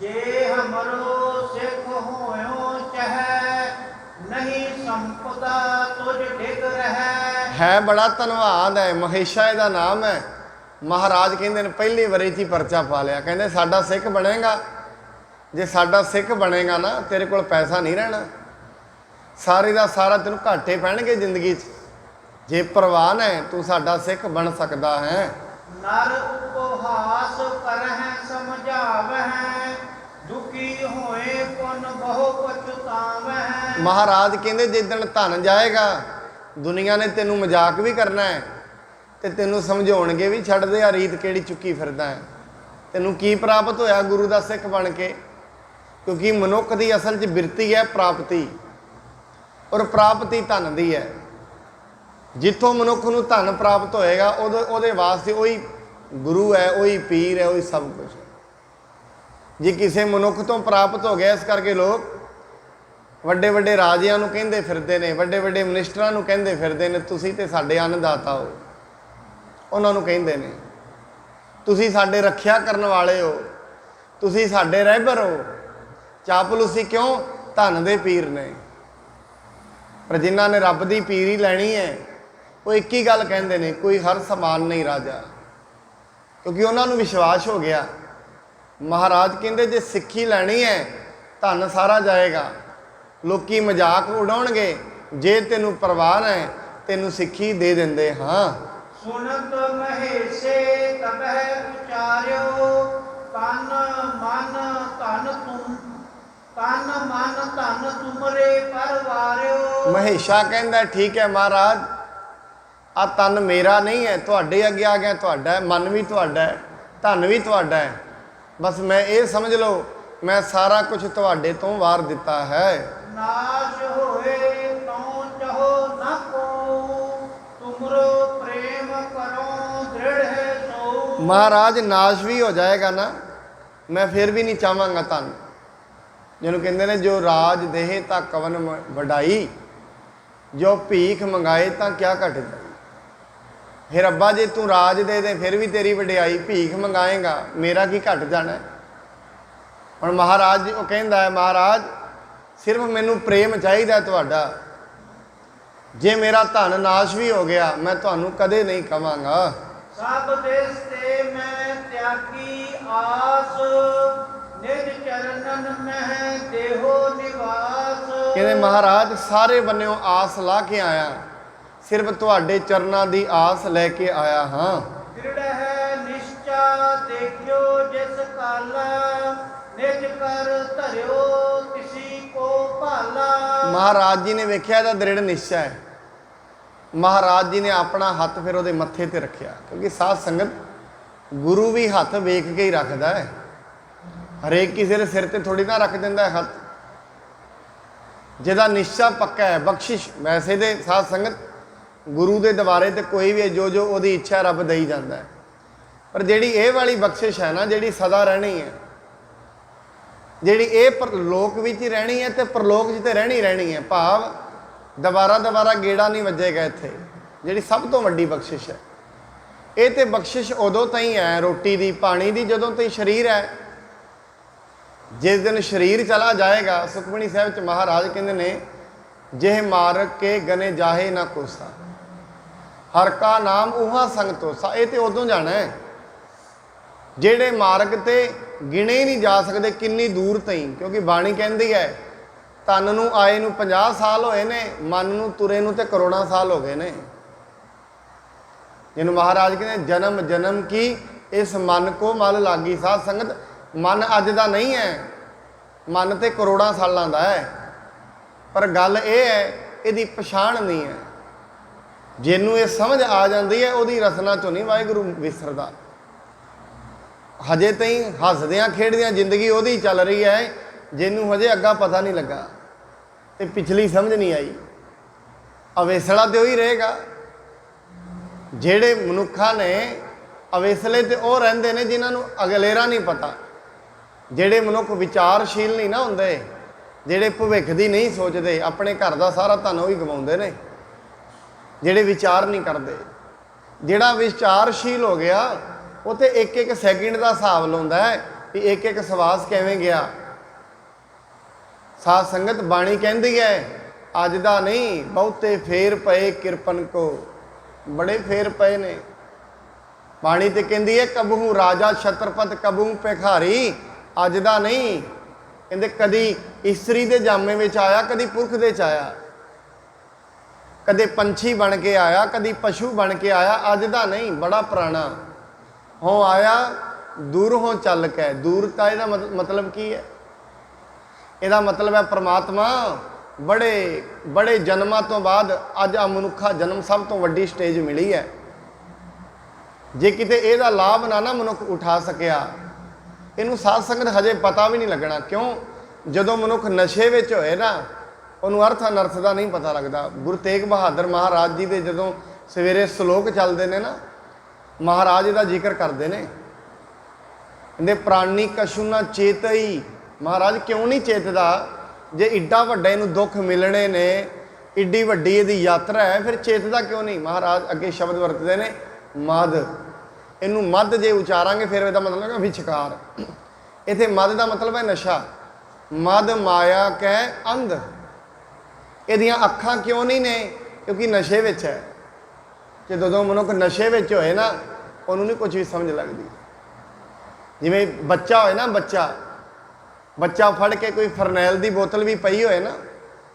ਜੇ ਹਮਰੋ ਸਿੱਖ ਹੋਇਓ ਚਹੈ, ਨਹੀਂ ਸੰਪਦਾ ਤੁਝ ਡਿਗ ਰਹਿ। ਹੈ ਬੜਾ ਧੰਨਵਾਦ ਹੈ, ਮਹੇਸ਼ਾ ਇਹਦਾ ਨਾਮ ਹੈ। ਮਹਾਰਾਜ ਕਹਿੰਦੇ ਨੇ, ਪਹਿਲੀ ਵਾਰੀ 'ਚ ਹੀ ਪਰਚਾ ਪਾ ਲਿਆ। ਕਹਿੰਦੇ, ਸਾਡਾ ਸਿੱਖ ਬਣੇਗਾ, ਜੇ ਸਾਡਾ ਸਿੱਖ ਬਣੇਗਾ ਨਾ, ਤੇਰੇ ਕੋਲ ਪੈਸਾ ਨਹੀਂ ਰਹਿਣਾ, ਸਾਰੇ ਦਾ ਸਾਰਾ ਤੈਨੂੰ ਘਾਟੇ ਪੈਣਗੇ ਜ਼ਿੰਦਗੀ 'ਚ। ਜੇ ਪ੍ਰਵਾਨ ਹੈ, ਤੂੰ ਸਾਡਾ ਸਿੱਖ ਬਣ ਸਕਦਾ ਹੈ। ਨਰ ਉਪਹਾਸ ਕਰਹਿ ਸਮਝਾਵਹਿ, ਦੁਖੀ ਹੋਏ ਪੁਨ ਬਹੁ ਪਛਤਾਵਹਿ। ਮਹਾਰਾਜ ਕਹਿੰਦੇ, ਜਿੱਦਣ ਧਨ ਜਾਏਗਾ, ਦੁਨੀਆ ਨੇ ਤੈਨੂੰ ਮਜ਼ਾਕ ਵੀ ਕਰਨਾ ਹੈ, ਤੇ ਤੈਨੂੰ ਸਮਝਾਉਣਗੇ ਵੀ, ਛੱਡ ਦੇ ਆ ਰੀਤ ਕਿਹੜੀ ਚੁੱਕੀ ਫਿਰਦਾ ਹੈ। ਤੈਨੂੰ ਕੀ ਪ੍ਰਾਪਤ ਹੋਇਆ ਗੁਰੂ ਦਾ ਸਿੱਖ ਬਣ ਕੇ? ਕਿਉਂਕਿ ਮਨੁੱਖ ਦੀ ਅਸਲ 'ਚ ਬਿਰਤੀ ਹੈ ਪ੍ਰਾਪਤੀ, ਔਰ ਪ੍ਰਾਪਤੀ ਧਨ ਦੀ ਹੈ। ਜਿੱਥੋਂ ਮਨੁੱਖ ਨੂੰ ਧਨ ਪ੍ਰਾਪਤ ਹੋਏਗਾ, ਉਹਦੇ ਵਾਸਤੇ ਉਹੀ ਗੁਰੂ ਹੈ, ਉਹੀ ਪੀਰ ਹੈ, ਉਹੀ ਸਭ ਕੁਝ। ਜੇ ਕਿਸੇ ਮਨੁੱਖ ਤੋਂ ਪ੍ਰਾਪਤ ਹੋ ਗਿਆ, ਇਸ ਕਰਕੇ ਲੋਕ ਵੱਡੇ ਵੱਡੇ ਰਾਜਿਆਂ ਨੂੰ ਕਹਿੰਦੇ ਫਿਰਦੇ ਨੇ, ਵੱਡੇ ਵੱਡੇ ਮਿਨਿਸਟਰਾਂ ਨੂੰ ਕਹਿੰਦੇ ਫਿਰਦੇ ਨੇ, ਤੁਸੀਂ ਤੇ ਸਾਡੇ ਅੰਨਦਾਤਾ ਹੋ। ਉਹਨਾਂ ਨੂੰ ਕਹਿੰਦੇ ਨੇ, ਤੁਸੀਂ ਸਾਡੇ ਰੱਖਿਆ ਕਰਨ ਵਾਲੇ ਹੋ, ਤੁਸੀਂ ਸਾਡੇ ਰਹਿਬਰ ਹੋ। ਚਾਪਲੂਸੀ ਕਿਉਂ? ਧਨ ਦੇ ਪੀਰ ਨੇ। ਪਰ ਜਿਨ੍ਹਾਂ ਨੇ ਰੱਬ ਦੀ ਪੀਰੀ ਲੈਣੀ ਹੈ, ਉਹ ਇੱਕ ਹੀ ਗੱਲ ਕਹਿੰਦੇ ਨੇ, ਕੋਈ ਹਰ ਸਮਾਨ ਨਹੀਂ ਰਾਜਾ, ਕਿਉਂਕਿ ਉਹਨਾਂ ਨੂੰ ਵਿਸ਼ਵਾਸ ਹੋ ਗਿਆ। ਮਹਾਰਾਜ ਕਹਿੰਦੇ, ਜੇ ਸਿੱਖੀ ਲੈਣੀ ਹੈ, ਧਨ ਸਾਰਾ ਜਾਏਗਾ। ਲੋਕੀ ਮਜ਼ਾਕ ਉਡਾਉਣਗੇ, ਜੇ ਤੈਨੂੰ ਪ੍ਰਵਾਨ ਹੈ, ਤੈਨੂੰ ਸਿੱਖੀ ਦੇ ਦਿੰਦੇ ਹਾਂ, ਸੁਨਤ ਮਹੇਸ਼ੇ ਤਬਹਿ ਉਚਾਰਿਓ ਤਨ ਮਨ ਧਨ ਤੁਮ ਤਨ ਮਨ ਧਨ ਤੁਮਰੇ ਪਰਵਾਰਿਓ। ਮਹੇਸ਼ਾ ਕਹਿੰਦਾ ਠੀਕ ਹੈ ਮਹਾਰਾਜ, ਆ ਤਨ ਮੇਰਾ ਨਹੀਂ ਹੈ, ਤੁਹਾਡੇ ਅੱਗੇ ਆ ਗਿਆ, ਤੁਹਾਡਾ ਹੈ, ਮਨ ਵੀ ਤੁਹਾਡਾ ਹੈ, ਧਨ ਵੀ ਤੁਹਾਡਾ ਹੈ, ਬਸ ਮੈਂ ਇਹ ਸਮਝ ਲਓ ਮੈਂ ਸਾਰਾ ਕੁਝ ਤੁਹਾਡੇ ਤੋਂ ਵਾਰ ਦਿੱਤਾ ਹੈ। ਨਾਸ਼ ਹੋਏ ਤਉ ਚਹੋ ਨ ਕੋ ਤੁਮਰੋ ਪ੍ਰੇਮ ਕਰੋ ਦ੍ਰਿੜ ਹੈ ਸੋ। ਮਹਾਰਾਜ ਨਾਸ਼ ਵੀ ਹੋ ਜਾਏਗਾ ਨਾ, ਮੈਂ ਫਿਰ ਵੀ ਨਹੀਂ ਚਾਹਾਂਗਾ ਧਨ। ਜਿਹਨੂੰ ਕਹਿੰਦੇ ਨੇ ਜੋ ਰਾਜ ਦੇਹ ਤਾਂ ਕਵਨ ਵਡਾਈ, ਜੋ ਭੀਖ ਮੰਗਾਏ ਤਾਂ ਕਿਆ ਘਟ ਜਾਈ। ਫਿਰ ਰੱਬਾ ਜੇ ਤੂੰ ਰਾਜ ਦੇ ਦੇ ਫਿਰ ਵੀ ਤੇਰੀ ਵਡਿਆਈ, ਭੀਖ ਮੰਗਾਏਗਾ ਮੇਰਾ ਕੀ ਘਟ ਜਾਣਾ। ਹੁਣ ਮਹਾਰਾਜ ਜੀ ਉਹ ਕਹਿੰਦਾ ਹੈ ਮਹਾਰਾਜ ਸਿਰਫ ਮੈਨੂੰ ਪ੍ਰੇਮ ਚਾਹੀਦਾ ਤੁਹਾਡਾ, ਜੇ ਮੇਰਾ ਧਨ ਨਾਸ਼ ਵੀ ਹੋ ਗਿਆ ਮੈਂ ਤੁਹਾਨੂੰ ਕਦੇ ਨਹੀਂ ਕਵਾਂਗਾ। ਸਭ ਦੇਸ ਤੇ ਮੈਂ ਤਿਆਗੀ ਆਸ, ਨਿਜ ਚਰਨਨ ਮਹਿ ਦੇਹੋ ਨਿਵਾਸ। ਕਹਿੰਦੇ ਮਹਾਰਾਜ ਸਾਰੇ ਬੰਨਿਓ ਆਸ ਲਾ ਕੇ ਆਇਆ, ਸਿਰਫ ਤੁਹਾਡੇ ਚਰਨਾਂ ਦੀ ਆਸ ਲੈ ਕੇ ਆਇਆ ਹਾਂ। ਦ੍ਰਿੜ ਹੈ ਨਿਸ਼ਚਾ ਦੇਖਿਓ ਜਿਸ ਕਾਲਾ, ਨਿਜ ਕਰ ਧਰਿਓ ਕਿਸੀ ਕੋ ਭਾਲਾ। ਮਹਾਰਾਜ ਜੀ ਨੇ ਵੇਖਿਆ ਇਹਦਾ ਦ੍ਰਿੜ ਨਿਸ਼ਚਾ ਹੈ, ਮਹਾਰਾਜ ਜੀ ਨੇ ਆਪਣਾ ਹੱਥ ਫਿਰ ਉਹਦੇ ਮੱਥੇ ਤੇ ਰੱਖਿਆ, ਕਿਉਂਕਿ ਸਾਧ ਸੰਗਤ ਗੁਰੂ ਵੀ ਹੱਥ ਵੇਖ ਕੇ ਹੀ ਰੱਖਦਾ ਹੈ, ਹਰੇਕ ਕਿਸੇ ਦੇ ਸਿਰ ਤੇ ਥੋੜੀ ਨਾ ਰੱਖ ਦਿੰਦਾ ਹੈ ਹੱਥ। ਜਿਹਦਾ ਨਿਸ਼ਚਾ ਪੱਕਾ ਹੈ ਬਖਸ਼ਿਸ਼, ਵੈਸੇ ਦੇ ਸਾਧ ਸੰਗਤ ਗੁਰੂ ਦੇ ਦਵਾਰੇ ਤੇ ਕੋਈ ਵੀ ਜੋ ਜੋ ਉਹਦੀ ਇੱਛਾ ਰੱਬ ਦੇਈ ਜਾਂਦਾ ਹੈ, ਪਰ ਜਿਹੜੀ ਇਹ ਵਾਲੀ ਬਖਸ਼ਿਸ਼ ਹੈ ਨਾ, ਜਿਹੜੀ ਸਦਾ ਰਹਿਣੀ ਹੈ, ਜਿਹੜੀ ਇਹ ਪਰਲੋਕ ਵਿੱਚ ਹੀ ਰਹਿਣੀ ਹੈ ਤੇ ਪਰਲੋਕ 'ਚ ਤੇ ਰਹਿਣੀ ਹੈ, ਭਾਵ ਦੁਬਾਰਾ ਗੇੜਾ ਨਹੀਂ ਵੱਜੇਗਾ ਇੱਥੇ, ਜਿਹੜੀ ਸਭ ਤੋਂ ਵੱਡੀ ਬਖਸ਼ਿਸ਼ ਹੈ। ਇਹ ਤੇ ਬਖਸ਼ਿਸ਼ ਉਦੋਂ ਤਾਈਂ ਹੈ ਰੋਟੀ ਦੀ ਪਾਣੀ ਦੀ ਜਦੋਂ ਤਾਈਂ ਸਰੀਰ ਹੈ। ਜਿਸ ਦਿਨ ਸਰੀਰ ਚਲਾ ਜਾਏਗਾ, ਸੁਖਮਨੀ ਸਾਹਿਬ 'ਚ ਮਹਾਰਾਜ ਕਹਿੰਦੇ ਨੇ ਜਿਹ ਮਾਰਗ ਕੇ ਗਨੇ ਜਾਹੇ ਨਾ ਕੋਸਾ, ਹਰ ਕਾ ਨਾਮ ਉਹਾਂ ਸੰਗ ਤੋਸਾ। ਇਹ ਤੇ ਉਦੋਂ ਜਾਣਾ ਹੈ ਜਿਹੜੇ ਮਾਰਗ ਤੇ ਗਿਣੇ ਹੀ ਨਹੀਂ ਜਾ ਸਕਦੇ ਕਿੰਨੀ ਦੂਰ ਤਾਈਂ, ਕਿਉਂਕਿ ਬਾਣੀ ਕਹਿੰਦੀ ਹੈ ਤਨ ਨੂੰ ਆਏ ਨੂੰ 50 ਸਾਲ ਹੋਏ ਨੇ, ਮਨ ਨੂੰ ਤੁਰੇ ਨੂੰ ਤੇ ਕਰੋੜਾਂ ਸਾਲ ਹੋ ਗਏ ਨੇ। ਜਿਹਨੂੰ ਮਹਾਰਾਜ ਕਹਿੰਦੇ ਜਨਮ ਜਨਮ ਕੀ ਇਸ ਮਨ ਕੋ ਮਲ ਲਾਗੀ। ਸਾਧ ਸੰਗਤ ਮਨ ਅੱਜ ਦਾ ਨਹੀਂ ਹੈ, ਮਨ ਤੇ ਕਰੋੜਾਂ ਸਾਲਾਂ ਦਾ ਹੈ, ਪਰ ਗੱਲ ਇਹ ਹੈ ਇਹਦੀ ਪਛਾਣ ਨਹੀਂ ਹੈ। ਜਿਹਨੂੰ ਇਹ ਸਮਝ ਆ ਜਾਂਦੀ ਹੈ ਉਹਦੀ ਰਸਨਾ ਚੋਂ ਨਹੀਂ ਵਾਹਿਗੁਰੂ ਵਿਸਰਦਾ। ਹਜੇ ਤਾਈਂ ਹੱਸਦਿਆਂ ਖੇਡਦਿਆਂ ਜ਼ਿੰਦਗੀ ਉਹਦੀ ਚੱਲ ਰਹੀ ਹੈ ਜਿਹਨੂੰ ਹਜੇ ਅੱਗਾ ਪਤਾ ਨਹੀਂ ਲੱਗਾ ਤੇ ਪਿਛਲੀ ਸਮਝ ਨਹੀਂ ਆਈ। ਅਵੇਸਲਾ ਤੇ ਉਹੀ ਰਹੇਗਾ। ਜਿਹੜੇ ਮਨੁੱਖਾਂ ਨੇ ਅਵੇਸਲੇ ਤੇ ਉਹ ਰਹਿੰਦੇ ਨੇ ਜਿਨ੍ਹਾਂ ਨੂੰ ਅਗਲੇਰਾ ਨਹੀਂ ਪਤਾ। ਜਿਹੜੇ ਮਨੁੱਖ ਵਿਚਾਰਸ਼ੀਲ ਨਹੀਂ ਨਾ ਹੁੰਦੇ, ਜਿਹੜੇ ਭਵਿੱਖ ਦੀ ਨਹੀਂ ਸੋਚਦੇ, ਆਪਣੇ ਘਰ ਦਾ ਸਾਰਾ ਧਨ ਉਹ ਹੀ ਗਵਾਉਂਦੇ ਨੇ। ਜਿਹੜੇ ਵਿਚਾਰ ਨਹੀਂ ਕਰਦੇ, ਜਿਹੜਾ ਵਿਚਾਰਸ਼ੀਲ ਹੋ ਗਿਆ ਉਹ ਤੇ ਇੱਕ ਇੱਕ ਸੈਕਿੰਡ ਦਾ ਹਿਸਾਬ ਲਾਉਂਦਾ ਹੈ ਵੀ ਇੱਕ ਇੱਕ ਸਵਾਸ ਕਿਵੇਂ ਗਿਆ। ਸਾਧ ਸੰਗਤ ਬਾਣੀ ਕਹਿੰਦੀ ਹੈ ਅੱਜ ਦਾ ਨਹੀਂ ਬਹੁਤੇ ਫੇਰ ਪਏ ਕਿਰਪਨ ਕੋ, ਬੜੇ ਫੇਰ ਪਏ ਨੇ। ਬਾਣੀ ਤੇ ਕਹਿੰਦੀ ਹੈ ਕਬਹੂ ਰਾਜਾ ਛਤਰਪਤ ਕਬਹੂ ਭਿਖਾਰੀ, ਅੱਜ ਦਾ ਨਹੀਂ। ਕਹਿੰਦੇ ਕਦੀ ਇਸਤਰੀ ਦੇ ਜਾਮੇ ਵਿੱਚ ਆਇਆ, ਕਦੀ ਪੁਰਖ ਦੇ 'ਚ ਆਇਆ, ਕਦੇ ਪੰਛੀ ਬਣ ਕੇ ਆਇਆ, ਕਦੀ ਪਸ਼ੂ ਬਣ ਕੇ ਆਇਆ, ਅੱਜ ਦਾ ਨਹੀਂ, ਬੜਾ ਪੁਰਾਣਾ। ਹੋ ਆਇਆ ਦੂਰ ਹੋ ਚੱਲ ਕੇ। ਦੂਰ ਤਾਂ ਇਹਦਾ ਮਤਲਬ ਕੀ ਹੈ? ਇਹਦਾ ਮਤਲਬ ਹੈ ਪ੍ਰਮਾਤਮਾ ਬੜੇ ਬੜੇ ਜਨਮਾਂ ਤੋਂ ਬਾਅਦ ਅੱਜ ਆ ਮਨੁੱਖਾ ਜਨਮ ਸਭ ਤੋਂ ਵੱਡੀ ਸਟੇਜ ਮਿਲੀ ਹੈ। ਜੇ ਕਿਤੇ ਇਹਦਾ ਲਾਭ ਨਾ ਮਨੁੱਖ ਉਠਾ ਸਕਿਆ, ਇਹਨੂੰ ਸਾਧ ਸੰਗਤ ਹਜੇ ਪਤਾ ਵੀ ਨਹੀਂ ਲੱਗਣਾ। ਕਿਉਂ? ਜਦੋਂ ਮਨੁੱਖ ਨਸ਼ੇ ਵਿੱਚ ਹੋਏ ਨਾ ਉਹਨੂੰ ਅਰਥ ਅਨਰਥ ਦਾ ਨਹੀਂ ਪਤਾ ਲੱਗਦਾ। ਗੁਰੂ ਤੇਗ ਬਹਾਦਰ ਮਹਾਰਾਜ ਜੀ ਦੇ ਜਦੋਂ ਸਵੇਰੇ ਸ਼ਲੋਕ ਚੱਲਦੇ ਨੇ ਨਾ, ਮਹਾਰਾਜ ਦਾ ਜ਼ਿਕਰ ਕਰਦੇ ਨੇ, ਕਹਿੰਦੇ ਪ੍ਰਾਣੀ ਕਛੂ ਨਾ ਚੇਤਈ। ਮਹਾਰਾਜ ਕਿਉਂ ਨਹੀਂ ਚੇਤਦਾ? ਜੇ ਏਡਾ ਵੱਡਾ ਇਹਨੂੰ ਦੁੱਖ ਮਿਲਣੇ ਨੇ, ਏਡੀ ਵੱਡੀ ਇਹਦੀ ਯਾਤਰਾ ਹੈ, ਫਿਰ ਚੇਤਦਾ ਕਿਉਂ ਨਹੀਂ? ਮਹਾਰਾਜ ਅੱਗੇ ਸ਼ਬਦ ਵਰਤਦੇ ਨੇ ਮਦ। ਇਹਨੂੰ ਮਦ ਜੇ ਉਚਾਰਾਂਗੇ ਫਿਰ ਇਹਦਾ ਮਤਲਬ ਹੈ ਵਿਚਕਾਰ। ਇੱਥੇ ਮਦ ਦਾ ਮਤਲਬ ਹੈ ਨਸ਼ਾ। ਮਦ ਮਾਇਆ ਕਹਿ ਅੰਧ। ਇਹਦੀਆਂ ਅੱਖਾਂ ਕਿਉਂ ਨਹੀਂ ਨੇ? ਕਿਉਂਕਿ ਨਸ਼ੇ ਵਿੱਚ ਹੈ। ਕਿ ਜਦੋਂ ਮਨੁੱਖ ਨਸ਼ੇ ਵਿੱਚ ਹੋਏ ਨਾ ਉਹਨੂੰ ਨਹੀਂ ਕੁਝ ਵੀ ਸਮਝ ਲੱਗਦੀ। ਜਿਵੇਂ ਬੱਚਾ ਹੋਏ ਨਾ, ਬੱਚਾ ਫੜ ਕੇ ਕੋਈ ਫਰਨੈਲ ਦੀ ਬੋਤਲ ਵੀ ਪਈ ਹੋਏ ਨਾ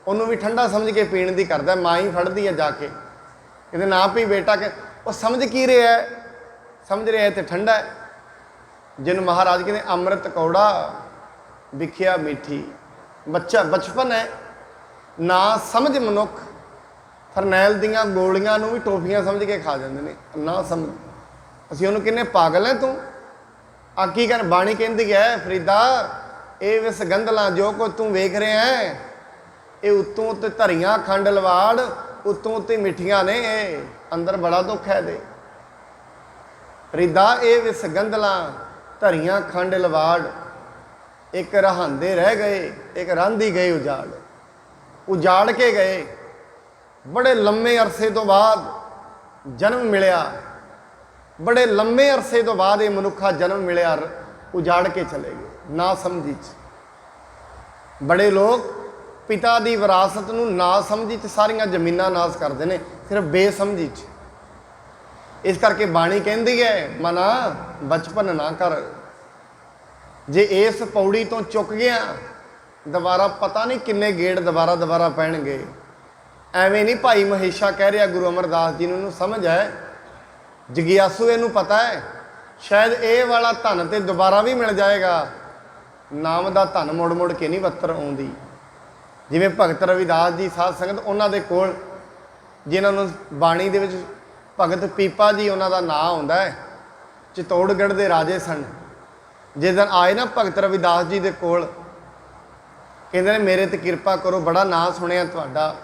ਉਹਨੂੰ ਵੀ ਠੰਡਾ ਸਮਝ ਕੇ ਪੀਣ ਦੀ ਕਰਦਾ। ਮਾਂ ਹੀ ਫੜਦੀ ਹੈ ਜਾ ਕੇ, ਕਹਿੰਦੇ ਨਾ ਪੀ ਬੇਟਾ, ਕਿ ਉਹ ਸਮਝ ਕੀ ਰਿਹਾ ਹੈ? ਸਮਝ ਰਿਹਾ ਤੇ ਠੰਡਾ ਹੈ। ਜਿਹਨੂੰ ਮਹਾਰਾਜ ਕਹਿੰਦੇ ਅੰਮ੍ਰਿਤ ਕੌੜਾ ਵਿਖਿਆ ਮਿੱਠੀ। ਬੱਚਾ ਬਚਪਨ ਹੈ, ਨਾ ਸਮਝ ਮਨੁੱਖ ਫਰਨੈਲ ਦੀਆਂ ਗੋਲੀਆਂ ਨੂੰ ਵੀ ਟੋਫੀਆਂ ਸਮਝ ਕੇ ਖਾ ਜਾਂਦੇ ਨੇ। ਨਾ ਸਮਝ, ਅਸੀਂ ਉਹਨੂੰ ਕਹਿੰਦੇ ਪਾਗਲ ਹੈ ਤੂੰ। ਆ ਕੀ ਕਰ, ਬਾਣੀ ਕਹਿੰਦੀ ਹੈ ਫਰੀਦਾ ਇਹ ਵਿਸ ਗੰਧਲਾਂ ਜੋ ਕੋ ਤੂੰ ਵੇਖ ਰਿਹਾ ਹੈ, ਇਹ ਉੱਤੋਂ ਉੱਤੇ ਧਰੀਆਂ ਖੰਡ ਲਵਾੜ, ਉੱਤੋਂ ਉੱਤੇ ਮਿੱਠੀਆਂ ਨੇ, ਇਹ ਅੰਦਰ ਬੜਾ ਦੁੱਖ ਹੈ ਦੇ। ਫਰੀਦਾ ਇਹ ਵਿਸ ਗੰਧਲਾਂ ਧਰੀਆਂ ਖੰਡ ਲਵਾੜ, ਇੱਕ ਰਹਾਂਦੇ ਰਹਿ ਗਏ, ਇੱਕ ਰਾਂਦੀ ਗਏ ਉਜਾੜ। ਉਜਾੜ ਕੇ ਗਏ, ਬੜੇ ਲੰਮੇ ਅਰਸੇ ਤੋਂ ਬਾਅਦ ਜਨਮ ਮਿਲਿਆ, ਬੜੇ ਲੰਮੇ ਅਰਸੇ ਤੋਂ ਬਾਅਦ ਇਹ ਮਨੁੱਖਾ ਜਨਮ ਮਿਲਿਆ, ਉਜਾੜ ਕੇ ਚਲੇ ਗਏ ਨਾ ਸਮਝੀ 'ਚ। ਬੜੇ ਲੋਕ ਪਿਤਾ ਦੀ ਵਿਰਾਸਤ ਨੂੰ ਨਾ ਸਮਝੀ 'ਚ ਸਾਰੀਆਂ ਜ਼ਮੀਨਾਂ ਨਾਸ ਕਰਦੇ ਨੇ, ਸਿਰਫ ਬੇਸਮਝੀ 'ਚ। ਇਸ ਕਰਕੇ ਬਾਣੀ ਕਹਿੰਦੀ ਹੈ ਮਨਾ ਬਚਪਨ ਨਾ ਕਰ। ਜੇ ਇਸ ਪੌੜੀ ਤੋਂ ਚੁੱਕ ਗਿਆ ਦੁਬਾਰਾ ਪਤਾ ਨਹੀਂ ਕਿੰਨੇ ਗੇੜ ਦੁਬਾਰਾ ਪੈਣਗੇ। ਐਵੇਂ ਨਹੀਂ ਭਾਈ ਮਹੇਸ਼ਾ ਕਹਿ ਰਿਹਾ, ਗੁਰੂ ਅਮਰਦਾਸ ਜੀ ਨੂੰ ਇਹਨੂੰ ਸਮਝ ਹੈ, ਜਗਿਆਸੂ ਇਹਨੂੰ ਪਤਾ ਹੈ ਸ਼ਾਇਦ ਇਹ ਵਾਲਾ ਧਨ ਤੇ ਦੁਬਾਰਾ ਵੀ ਮਿਲ ਜਾਏਗਾ। ਨਾਮ ਦਾ ਧਨ ਮੁੜ ਮੁੜ ਕੇ ਨਹੀਂ ਵੱਤਰ ਆਉਂਦੀ। ਜਿਵੇਂ ਭਗਤ ਰਵਿਦਾਸ ਜੀ ਸਾਧ ਸੰਗਤ, ਉਹਨਾਂ ਦੇ ਕੋਲ ਜਿਨ੍ਹਾਂ ਨੂੰ ਬਾਣੀ ਦੇ ਵਿੱਚ ਭਗਤ ਪੀਪਾ ਜੀ ਉਹਨਾਂ ਦਾ ਨਾਂ ਆਉਂਦਾ ਹੈ, ਚਿਤੌੜਗੜ੍ਹ ਦੇ ਰਾਜੇ ਸਨ। ਜਿਸ ਦਿਨ ਆਏ ਨਾ ਭਗਤ ਰਵਿਦਾਸ ਜੀ ਦੇ ਕੋਲ, ਕਹਿੰਦੇ ਨੇ ਮੇਰੇ ਤੇ ਕਿਰਪਾ ਕਰੋ, ਬੜਾ ਨਾਂ ਸੁਣਿਆ ਤੁਹਾਡਾ।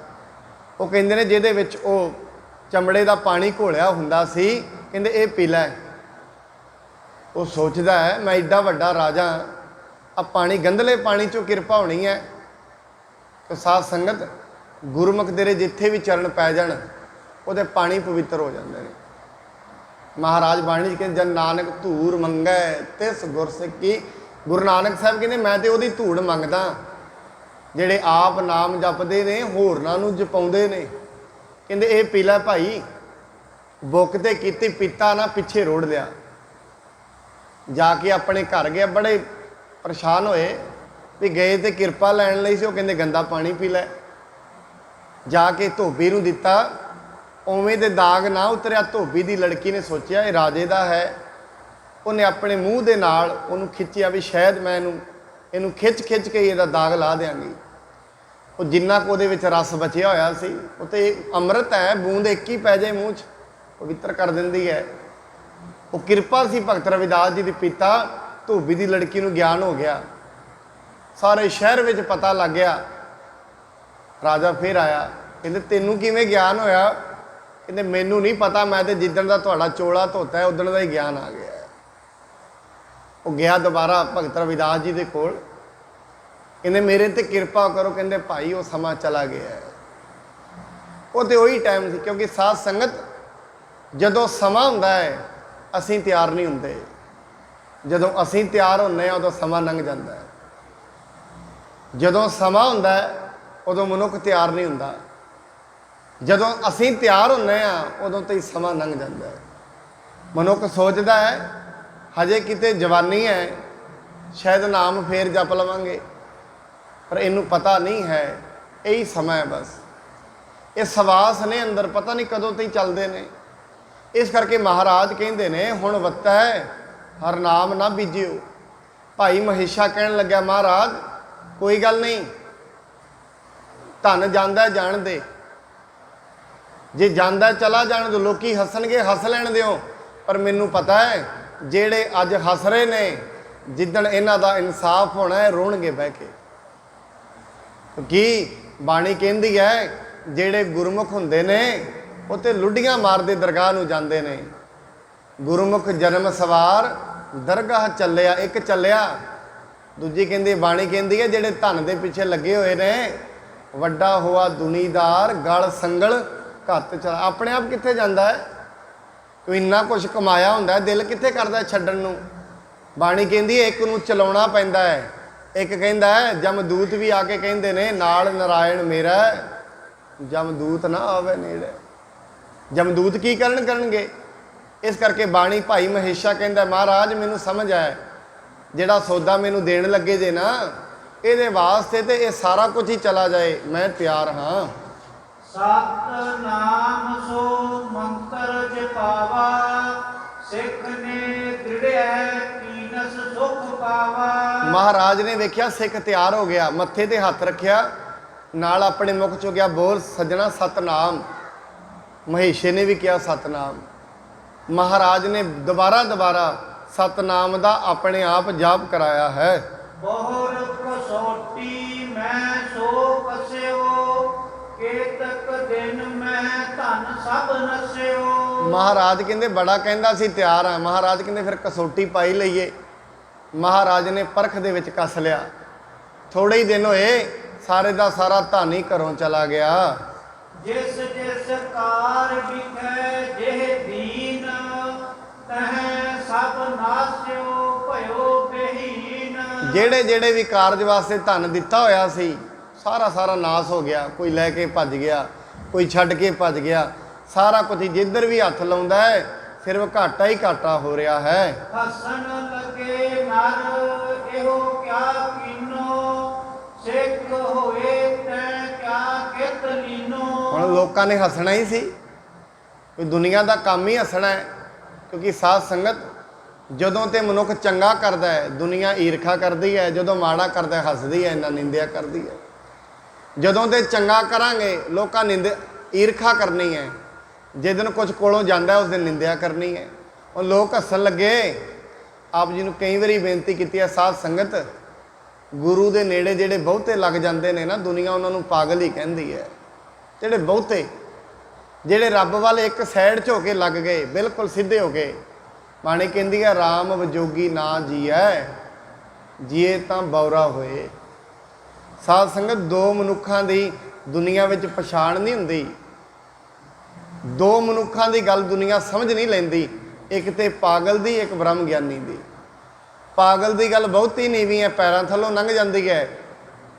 ਉਹ ਕਹਿੰਦੇ ਨੇ ਜਿਹਦੇ ਵਿੱਚ ਉਹ ਚਮੜੇ ਦਾ ਪਾਣੀ ਘੋਲਿਆ ਹੁੰਦਾ ਸੀ, ਕਹਿੰਦੇ ਇਹ ਪੀ ਲੈ। ਉਹ ਸੋਚਦਾ ਹੈ ਮੈਂ ਏਡਾ ਵੱਡਾ ਰਾਜਾ, ਆ ਪਾਣੀ ਗੰਧਲੇ ਪਾਣੀ 'ਚੋਂ ਕਿਰਪਾ ਹੋਣੀ ਹੈ। ਤੇ ਸਾਧ ਸੰਗਤ ਗੁਰਮੁਖ ਤੇਰੇ ਜਿੱਥੇ ਵੀ ਚਰਨ ਪੈ ਜਾਣ ਉਹਦੇ ਪਾਣੀ ਪਵਿੱਤਰ ਹੋ ਜਾਂਦੇ ਨੇ। ਮਹਾਰਾਜ ਬਾਣੀ 'ਚ ਕਹਿੰਦੇ ਜਨ ਨਾਨਕ ਧੂੜ ਮੰਗੈ ਤਿਸ ਗੁਰਸਿੱਖੀ। ਗੁਰੂ ਨਾਨਕ ਸਾਹਿਬ ਕਹਿੰਦੇ ਮੈਂ ਤੇ ਉਹਦੀ ਧੂੜ ਮੰਗਦਾ ਜਿਹੜੇ ਆਪ ਨਾਮ ਜਪਦੇ ਨੇ, ਹੋਰਨਾਂ ਨੂੰ ਜਪਾਉਂਦੇ ਨੇ। ਕਹਿੰਦੇ ਇਹ ਪੀ ਲੈ ਭਾਈ। ਬੁੱਕ ਤੇ ਕੀਤੀ, ਪੀਤਾ ਨਾ, ਪਿੱਛੇ ਰੋੜ ਲਿਆ। ਜਾ ਕੇ ਆਪਣੇ ਘਰ ਗਿਆ, ਬੜੇ ਪਰੇਸ਼ਾਨ ਹੋਏ ਵੀ ਗਏ ਤੇ ਕਿਰਪਾ ਲੈਣ ਲਈ ਸੀ, ਉਹ ਕਹਿੰਦੇ ਗੰਦਾ ਪਾਣੀ ਪੀ ਲੈ। ਜਾ ਕੇ ਧੋਬੀ ਨੂੰ ਦਿੱਤਾ, ਉਵੇਂ ਦੇ ਦਾਗ ਨਾ ਉਤਰਿਆ। ਧੋਬੀ ਦੀ ਲੜਕੀ ਨੇ ਸੋਚਿਆ ਇਹ ਰਾਜੇ ਦਾ ਹੈ, ਉਹਨੇ ਆਪਣੇ ਮੂੰਹ ਦੇ ਨਾਲ ਉਹਨੂੰ ਖਿੱਚਿਆ ਵੀ ਸ਼ਾਇਦ ਮੈਂ ਇਹਨੂੰ ਖਿੱਚ ਕੇ ਇਹਦਾ ਦਾਗ ਲਾ ਦਿਆਂਗੀ। ਉਹ ਜਿੰਨਾ ਕੁ ਉਹਦੇ ਵਿੱਚ ਰਸ ਬਚਿਆ ਹੋਇਆ ਸੀ, ਉਹ ਤੇ ਅੰਮ੍ਰਿਤ ਹੈ, ਬੂੰਦ ਇੱਕ ਹੀ ਪੈ ਜਾਏ ਮੂੰਹ 'ਚ ਪਵਿੱਤਰ ਕਰ ਦਿੰਦੀ ਹੈ। ਉਹ ਕਿਰਪਾ ਸੀ ਭਗਤ ਰਵਿਦਾਸ ਜੀ ਦੀ ਪਿਤਾ। ਧੋਬੀ ਦੀ ਲੜਕੀ ਨੂੰ ਗਿਆਨ ਹੋ ਗਿਆ, ਸਾਰੇ ਸ਼ਹਿਰ ਵਿੱਚ ਪਤਾ ਲੱਗ ਗਿਆ। ਰਾਜਾ ਫਿਰ ਆਇਆ, ਕਹਿੰਦੇ ਤੈਨੂੰ ਕਿਵੇਂ ਗਿਆਨ ਹੋਇਆ? ਕਹਿੰਦੇ ਮੈਨੂੰ ਨਹੀਂ ਪਤਾ, ਮੈਂ ਤੇ ਜਿੱਦਣ ਦਾ ਤੁਹਾਡਾ ਚੋਲਾ ਧੋਤਾ ਹੈ ਉਦਣ ਦਾ ਹੀ ਗਿਆਨ ਆ ਗਿਆ। ਉਹ ਗਿਆ ਦੁਬਾਰਾ ਭਗਤ ਰਵਿਦਾਸ ਜੀ ਦੇ ਕੋਲ, ਕਹਿੰਦੇ ਮੇਰੇ ਤੇ ਕਿਰਪਾ ਕਰੋ। ਕਹਿੰਦੇ ਭਾਈ ਉਹ ਸਮਾਂ ਚਲਾ ਗਿਆ। ਉਹ ਤੇ ਉਹੀ ਟਾਈਮ ਸੀ, ਕਿਉਂਕਿ ਸਾਧ ਸੰਗਤ ਜਦੋਂ ਸਮਾਂ ਹੁੰਦਾ ਹੈ ਅਸੀਂ ਤਿਆਰ ਨਹੀਂ ਹੁੰਦੇ। ਜਦੋਂ ਅਸੀਂ ਤਿਆਰ ਹੁੰਦੇ ਹਾਂ ਉਦੋਂ ਸਮਾਂ ਲੰਘ ਜਾਂਦਾ ਹੈ। ਜਦੋਂ ਸਮਾਂ ਹੁੰਦਾ ਹੈ ਉਦੋਂ ਮਨੁੱਖ ਤਿਆਰ ਨਹੀਂ ਹੁੰਦਾ। ਜਦੋਂ ਅਸੀਂ ਤਿਆਰ ਹੁੰਦੇ ਹਾਂ ਉਦੋਂ ਤੇ ਸਮਾਂ ਲੰਘ ਜਾਂਦਾ ਹੈ। ਮਨੁੱਖ ਸੋਚਦਾ ਹੈ ਹਜੇ ਕਿਤੇ ਜਵਾਨੀ ਹੈ, ਸ਼ਾਇਦ ਨਾਮ ਫੇਰ ਜਪ ਲਵਾਂਗੇ, ਪਰ ਇਹਨੂੰ ਪਤਾ ਨਹੀਂ ਹੈ ਇਹੀ ਸਮਾਂ ਹੈ ਬਸ। ਇਹ ਸਵਾਸ ਨੇ ਅੰਦਰ, ਪਤਾ ਨਹੀਂ ਕਦੋਂ ਤੋਂ ਹੀ ਚੱਲਦੇ ਨੇ। ਇਸ ਕਰਕੇ ਮਹਾਰਾਜ ਕਹਿੰਦੇ ਨੇ ਹੁਣ ਵੱਤਾ ਹੈ ਹਰ ਨਾਮ ਨਾ ਬੀਜਿਓ। ਭਾਈ ਮਹੇਸ਼ਾ ਕਹਿਣ ਲੱਗਿਆ ਮਹਾਰਾਜ ਕੋਈ ਗੱਲ ਨਹੀਂ, ਧਨ ਜਾਂਦਾ ਜਾਣ ਦੇ, ਜੇ ਜਾਂਦਾ ਚਲਾ ਜਾਣ ਦਿਓ, ਲੋਕੀ ਹੱਸਣਗੇ ਹੱਸ ਲੈਣ ਦਿਓ। ਪਰ ਮੈਨੂੰ ਪਤਾ ਹੈ ਜਿਹੜੇ ਅੱਜ ਹੱਸ ਰਹੇ ਨੇ, ਜਿੱਦਣ ਇਹਨਾਂ ਦਾ ਇਨਸਾਫ ਹੋਣਾ ਹੈ ਰੋਣਗੇ ਬਹਿ ਕੇ। ਕਿਉਂਕਿ ਬਾਣੀ ਕਹਿੰਦੀ ਹੈ ਜਿਹੜੇ ਗੁਰਮੁਖ ਹੁੰਦੇ ਨੇ ਉਹ ਤੇ ਲੁੱਡੀਆਂ ਮਾਰਦੇ ਦਰਗਾਹ ਨੂੰ ਜਾਂਦੇ ਨੇ। ਗੁਰਮੁਖ ਜਨਮ ਸਵਾਰ ਦਰਗਾਹ ਚੱਲਿਆ, ਇੱਕ ਚੱਲਿਆ। ਦੂਜੀ ਕਹਿੰਦੀ ਬਾਣੀ ਕਹਿੰਦੀ ਹੈ ਜਿਹੜੇ ਧਨ ਦੇ ਪਿੱਛੇ ਲੱਗੇ ਹੋਏ ਨੇ, ਵੱਡਾ ਹੋਆ ਦੁਨੀਦਾਰ ਗਲ ਸੰਗਲ ਘੱਤ ਚਲਾ। ਆਪਣੇ ਆਪ ਕਿੱਥੇ ਜਾਂਦਾ ਹੈ? ਕੋਈ ਇੰਨਾ ਕੁਛ ਕਮਾਇਆ ਹੁੰਦਾ ਹੈ, ਦਿਲ ਕਿੱਥੇ ਕਰਦਾ ਛੱਡਣ ਨੂੰ? ਬਾਣੀ ਕਹਿੰਦੀ ਹੈ ਇੱਕ ਨੂੰ ਚਲਾਉਣਾ ਪੈਂਦਾ ਹੈ। ਇੱਕ ਕਹਿੰਦਾ ਹੈ ਜਮਦੂਤ ਵੀ ਆ ਕੇ ਕਹਿੰਦੇ ਨੇ ਨਾਲ ਨਾਰਾਇਣ ਮੇਰਾ, ਜਮਦੂਤ ਨਾ ਆਵੇ ਨੇੜੇ। ਜਮਦੂਤ ਕੀ ਕਰਨਗੇ? ਇਸ ਕਰਕੇ ਬਾਣੀ ਭਾਈ ਮਹੇਸ਼ਾ ਕਹਿੰਦਾ ਮਹਾਰਾਜ ਮੈਨੂੰ ਸਮਝ ਆਇਆ, ਜਿਹੜਾ ਸੌਦਾ ਮੈਨੂੰ ਦੇਣ ਲੱਗੇ ਜੇ ਨਾ, ਇਹਦੇ ਵਾਸਤੇ ਤੇ ਇਹ ਸਾਰਾ ਕੁਝ ਹੀ ਚਲਾ ਜਾਏ, ਮੈਂ ਤਿਆਰ ਹਾਂ। ਸਤ ਨਾਮ ਸੋ ਮੰਤਰ ਜਪਾਵਾ ਸਿੱਖ ਨੇ ਦ੍ਰਿੜਿਆ ਕੀਨਸ ਸੁਖ ਪਾਵਾ। ਮਹਾਰਾਜ ਨੇ ਵੇਖਿਆ ਸਿੱਖ ਤਿਆਰ ਹੋ ਗਿਆ, ਮੱਥੇ ਤੇ ਹੱਥ ਰੱਖਿਆ, ਨਾਲ ਆਪਣੇ ਮੁਖ ਚੋਂ ਗਿਆ ਬੋਲ ਸੱਜਣਾ ਸਤਨਾਮ। ਮਹੇਸ਼ੇ ਨੇ ਵੀ ਕਿਹਾ ਸਤਨਾਮ। ਮਹਾਰਾਜ ਨੇ ਦੁਬਾਰਾ ਸਤਨਾਮ ਦਾ ਆਪਣੇ ਆਪ ਜਾਪ ਕਰਾਇਆ ਹੈ। ਬਹੁਰ ਕਸੋਟੀ ਮੈਂ ਸੋ ਕਸਿਓ ਕੇਤਕ ਦਿਨ ਮੈਂ ਧਨ ਸਭ ਨਸਿਓ। ਮਹਾਰਾਜ ਕਹਿੰਦੇ ਬੜਾ ਕਹਿੰਦਾ ਸੀ ਤਿਆਰ ਆ। ਮਹਾਰਾਜ ਕਹਿੰਦੇ ਫਿਰ ਕਸੋਟੀ ਪਾਈ ਲਈਏ। ਮਹਾਰਾਜ ਨੇ ਪਰਖ ਦੇ ਵਿੱਚ ਕੱਸ ਲਿਆ। ਥੋੜੇ ਹੀ ਦਿਨ ਹੋਏ ਸਾਰੇ ਦਾ ਸਾਰਾ ਧਨ ਹੀ ਘਰੋਂ ਚਲਾ ਗਿਆ। ਜਿਸ ਜਿਸ ਕਾਰ ਵਿਖੈ ਜਿਹ ਦੀਨ ਤਹ ਸਭ ਨਾਸਿਓ ਭਇਓ ਬਹੀਨ। ਜਿਹੜੇ ਜਿਹੜੇ ਵੀ ਕਾਰਜ ਵਾਸਤੇ ਧਨ ਦਿੱਤਾ ਹੋਇਆ ਸੀ ਸਾਰਾ ਨਾਸ ਹੋ ਗਿਆ। ਕੋਈ ਲੈ ਕੇ ਭੱਜ ਗਿਆ, ਕੋਈ ਛੱਡ ਕੇ ਭੱਜ ਗਿਆ। ਸਾਰਾ ਕੁਝ ਜਿੱਧਰ ਵੀ ਹੱਥ ਲਾਉਂਦਾ ਹੈ ਸਿਰਫ ਘਾਟਾ ਹੀ ਘਾਟਾ ਹੋ ਰਿਹਾ ਹੈ। ਹਸਣ ਲਗੇ ਨਰ ਇਹੋ ਕਿਆ ਕੀਨੋ ਸਿੱਖ ਹੋਏ ਤੈ ਕਿਆ ਕਿਤ ਲੀਨੋ। ਹੁਣ ਲੋਕਾਂ ਨੇ ਹੱਸਣਾ ਹੀ ਸੀ, ਕੋਈ ਦੁਨੀਆ ਦਾ ਕੰਮ ਹੀ ਹੱਸਣਾ ਹੈ। ਕਿਉਂਕਿ ਸਾਧ ਸੰਗਤ ਜਦੋਂ ਤੇ ਮਨੁੱਖ ਚੰਗਾ ਕਰਦਾ ਹੈ ਦੁਨੀਆ ਈਰਖਾ ਕਰਦੀ ਹੈ, ਜਦੋਂ ਮਾੜਾ ਕਰਦਾ ਹੱਸਦੀ ਹੈ, ਇਹਨਾਂ ਨਿੰਦਿਆ ਕਰਦੀ ਹੈ। ਜਦੋਂ ਤੇ ਚੰਗਾ ਕਰਾਂਗੇ ਲੋਕਾਂ ਈਰਖਾ ਕਰਨੀ ਹੈ, ਜਿਸ ਦਿਨ ਕੁਝ ਕੋਲੋਂ ਜਾਂਦਾ ਉਸ ਦਿਨ ਨਿੰਦਿਆ ਕਰਨੀ ਹੈ। ਉਹ ਲੋਕ ਹੱਸਣ ਲੱਗੇ। ਆਪ ਜੀ ਨੂੰ ਕਈ ਵਾਰੀ ਬੇਨਤੀ ਕੀਤੀ ਹੈ ਸਾਧ ਸੰਗਤ, ਗੁਰੂ ਦੇ ਨੇੜੇ ਜਿਹੜੇ ਬਹੁਤੇ ਲੱਗ ਜਾਂਦੇ ਨੇ ਨਾ ਦੁਨੀਆ ਉਹਨਾਂ ਨੂੰ ਪਾਗਲ ਹੀ ਕਹਿੰਦੀ ਹੈ। ਜਿਹੜੇ ਬਹੁਤੇ ਜਿਹੜੇ ਰੱਬ ਵੱਲ ਇੱਕ ਸਾਈਡ 'ਚ ਹੋ ਕੇ ਲੱਗ ਗਏ, ਬਿਲਕੁਲ ਸਿੱਧੇ ਹੋ ਗਏ। ਬਾਣੀ ਕਹਿੰਦੀ ਹੈ ਰਾਮ ਵਿਜੋਗੀ ਨਾ ਜੀਐ ਜੀਏ ਤਾਂ ਬੌਰਾ ਹੋਏ। ਸਾਧ ਸੰਗਤ ਦੋ ਮਨੁੱਖਾਂ ਦੀ ਦੁਨੀਆ ਵਿੱਚ ਪਛਾਣ ਨਹੀਂ ਹੁੰਦੀ। ਦੋ ਮਨੁੱਖਾਂ ਦੀ ਗੱਲ ਦੁਨੀਆ ਸਮਝ ਨਹੀਂ ਲੈਂਦੀ, ਇੱਕ ਤੇ ਪਾਗਲ ਦੀ, ਇੱਕ ਬ੍ਰਹਮ ਗਿਆਨੀ ਦੀ। ਪਾਗਲ ਦੀ ਗੱਲ ਬਹੁਤੀ ਨੀਵੀਂ ਹੈ, ਪੈਰਾਂ ਥੱਲੋਂ ਲੰਘ ਜਾਂਦੀ ਹੈ।